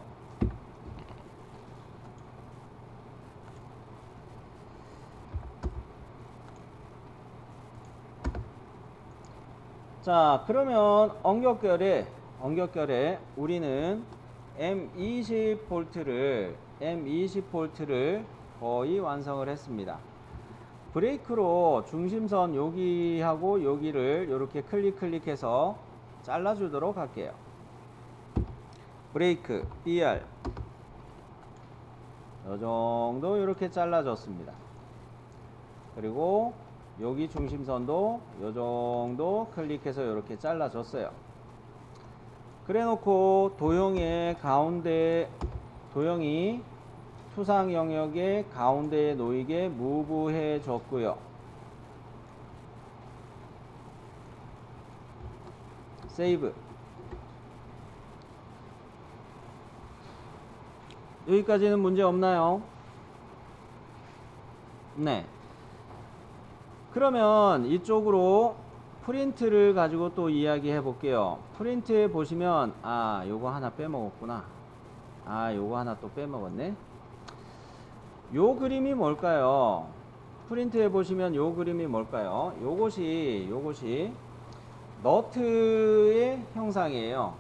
자, 그러면 엉격결에 우리는 M20V를 거의 완성을 했습니다. 브레이크로 중심선 여기하고 여기를 이렇게 클릭해서 잘라주도록 할게요. 브레이크 BR 이 정도 이렇게 잘라줬습니다. 그리고 여기 중심선도 이 정도 클릭해서 이렇게 잘라줬어요. 그래 놓고 도형의 가운데, 도형이 투상 영역의 가운데에 놓이게 무브해 줬고요. 세이브. 여기까지는 문제 없나요? 네. 그러면 이쪽으로 프린트를 가지고 또 이야기해 볼게요. 프린트에 보시면 요거 하나 빼먹었구나. 요거 하나 또 빼먹었네. 요 그림이 뭘까요? 프린트해 보시면 요 그림이 뭘까요? 요것이 너트의 형상이에요.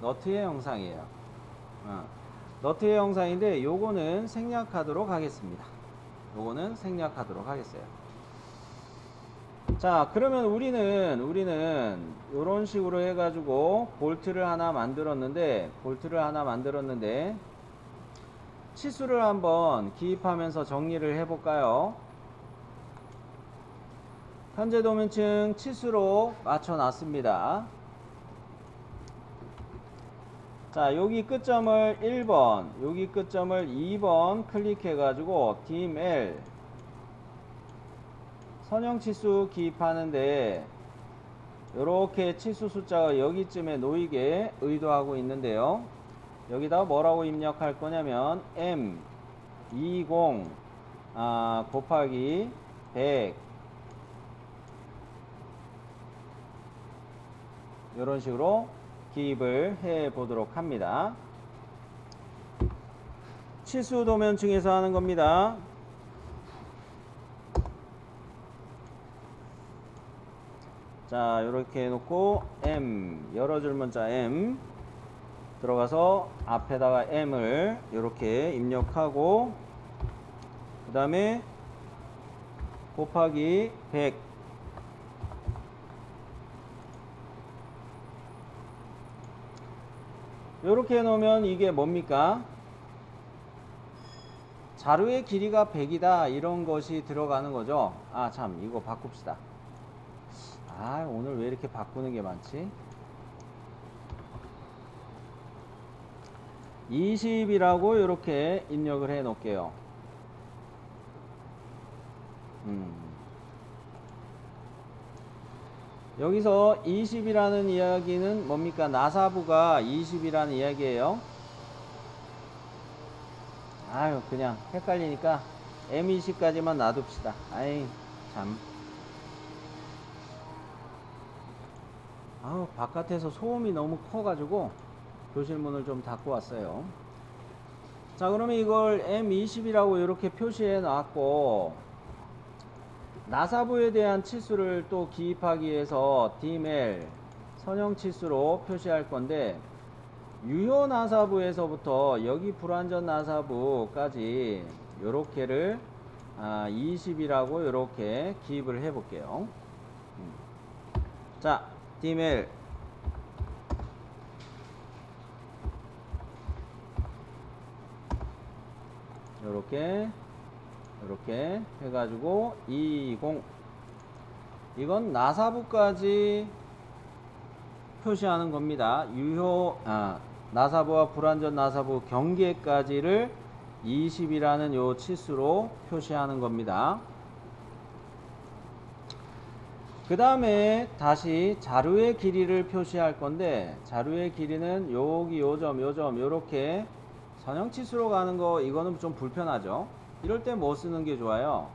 너트의 형상이에요. 너트의 형상인데 요거는 생략하도록 하겠습니다. 요거는 생략하도록 하겠어요. 자, 그러면 우리는 요런 식으로 해가지고 볼트를 하나 만들었는데 치수를 한번 기입하면서 정리를 해볼까요? 현재 도면층 치수로 맞춰 놨습니다. 자, 여기 끝점을 1번, 여기 끝점을 2번 클릭해 가지고 DML 선형치수 기입하는데 요렇게 치수 숫자가 여기쯤에 놓이게 의도하고 있는데요. 여기다 뭐라고 입력할 거냐면 M20 곱하기 100 이런 식으로 기입을 해 보도록 합니다. 치수 도면층에서 하는 겁니다. 자, 이렇게 해놓고 M 여러 줄 문자 M 들어가서 앞에다가 M을 이렇게 입력하고 그 다음에 곱하기 100 이렇게 해놓으면 이게 뭡니까? 자루의 길이가 100이다 이런 것이 들어가는 거죠. 아, 참 이거 바꿉시다. 오늘 왜 이렇게 바꾸는 게 많지? 20이라고 이렇게 입력을 해 놓을게요. 여기서 20이라는 이야기는 뭡니까? 나사부가 20이라는 이야기예요. 그냥 헷갈리니까 M20까지만 놔둡시다. 참. 바깥에서 소음이 너무 커가지고 교실문을 좀 닫고 왔어요. 자, 그러면 이걸 M20이라고 이렇게 표시해 놨고 나사부에 대한 치수를 또 기입하기 위해서 DML 선형 치수로 표시할 건데 유효 나사부에서부터 여기 불완전 나사부까지 요렇게를 20이라고 요렇게 기입을 해 볼게요. 자, DML 요렇게 해가지고 20 이건 나사부까지 표시하는 겁니다. 유효 나사부와 불완전 나사부 경계까지를 20이라는 요 치수로 표시하는 겁니다. 그 다음에 다시 자루의 길이를 표시할 건데 자루의 길이는 여기 요점 요렇게 선형치수로 가는 거 이거는 좀 불편하죠. 이럴 때 뭐 쓰는 게 좋아요?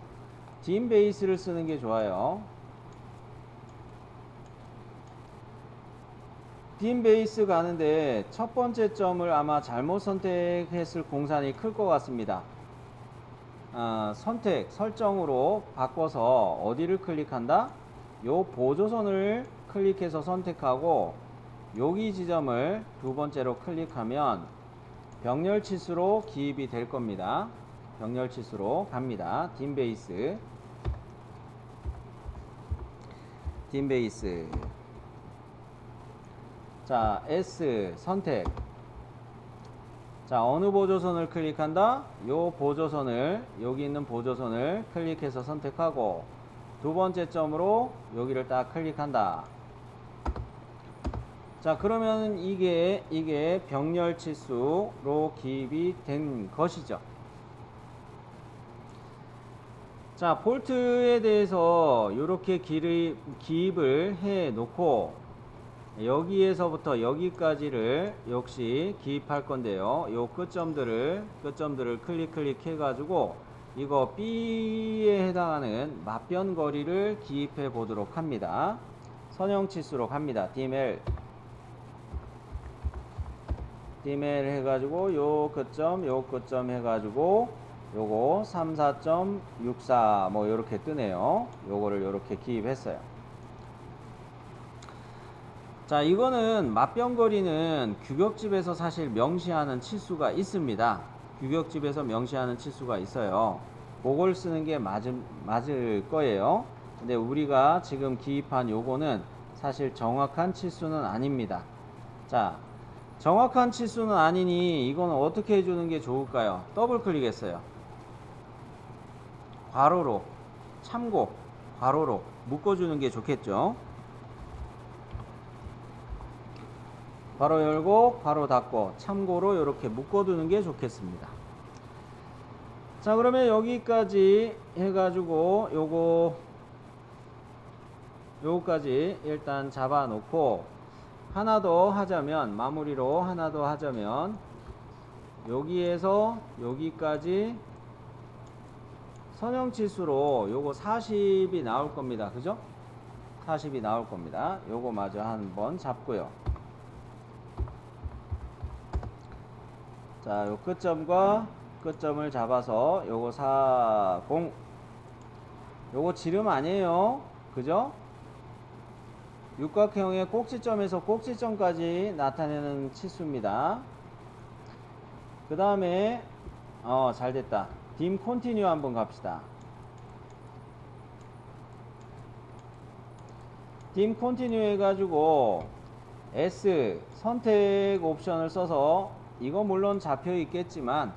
dim base를 쓰는 게 좋아요. dim base 가는데 첫 번째 점을 아마 잘못 선택했을 공산이 클 것 같습니다. 선택 설정으로 바꿔서 어디를 클릭한다? 요 보조선을 클릭해서 선택하고 여기 지점을 두 번째로 클릭하면 병렬 치수로 기입이 될 겁니다. 병렬 치수로 갑니다. dim base 자, S 선택. 자, 어느 보조선을 클릭한다? 요 보조선을 여기 있는 보조선을 클릭해서 선택하고 두 번째 점으로 여기를 딱 클릭한다. 자, 그러면 이게 병렬 치수로 기입이 된 것이죠. 자, 볼트에 대해서 이렇게 기입을 해 놓고 여기에서부터 여기까지를 역시 기입할 건데요. 요 끝점들을 클릭 해 가지고 이거 B에 해당하는 맞변 거리를 기입해 보도록 합니다. 선형 치수로 갑니다. DML 해가지고 요 끝점 해가지고 요거 34.64 뭐 요렇게 뜨네요. 요거를 요렇게 기입했어요. 자, 이거는 맞병거리는 규격집에서 사실 명시하는 치수가 있습니다. 규격집에서 명시하는 치수가 있어요. 그걸 쓰는 게 맞을 거예요. 근데 우리가 지금 기입한 요거는 사실 정확한 치수는 아닙니다. 자, 정확한 치수는 아니니 이거는 어떻게 해주는 게 좋을까요? 더블 클릭했어요. 괄호로 참고 괄호로 묶어주는 게 좋겠죠. 괄호 열고 괄호 닫고 참고로 이렇게 묶어두는 게 좋겠습니다. 자, 그러면 여기까지 해가지고 요거까지 일단 잡아 놓고 하나 더 하자면, 마무리로 하나 더 하자면 여기에서 여기까지 선형치수로 요거 40이 나올 겁니다. 그죠? 40이 나올 겁니다. 요거 마저 한번 잡고요. 자, 요 끝점과 끝점을 잡아서 요거 40, 요거 지름 아니에요. 그죠? 육각형의 꼭지점에서 꼭지점까지 나타내는 치수입니다. 그 다음에 잘 됐다. dim continue 한번 갑시다. dim continue 해가지고 S 선택 옵션을 써서, 이거 물론 잡혀 있겠지만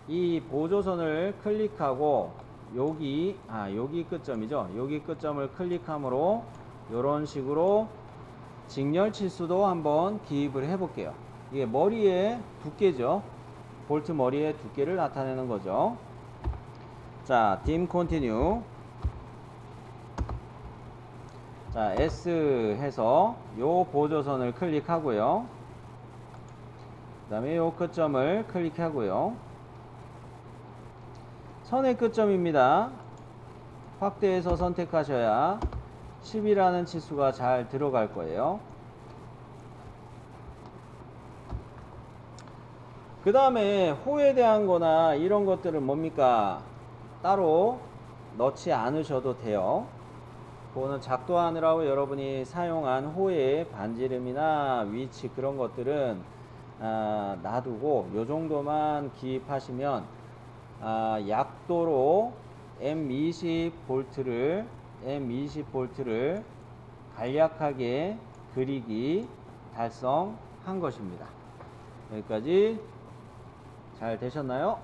이 보조선을 클릭하고 여기 끝점이죠. 여기 끝점을 클릭함으로 이런 식으로 직렬 치수도 한번 기입을 해 볼게요. 이게 머리의 두께죠. 볼트 머리의 두께를 나타내는 거죠. 자, dim continue. 자, S 해서 요 보조선을 클릭하고요. 그 다음에 요 끝점을 클릭하고요. 선의 끝점입니다. 확대해서 선택하셔야 10이라는 치수가 잘 들어갈 거예요. 그 다음에 호에 대한 거나 이런 것들은 뭡니까? 따로 넣지 않으셔도 돼요. 그거는 작동하느라고 여러분이 사용한 호의 반지름이나 위치 그런 것들은 놔두고 요 정도만 기입하시면 약도로 M20 볼트를 간략하게 그리기 달성한 것입니다. 여기까지 잘 되셨나요?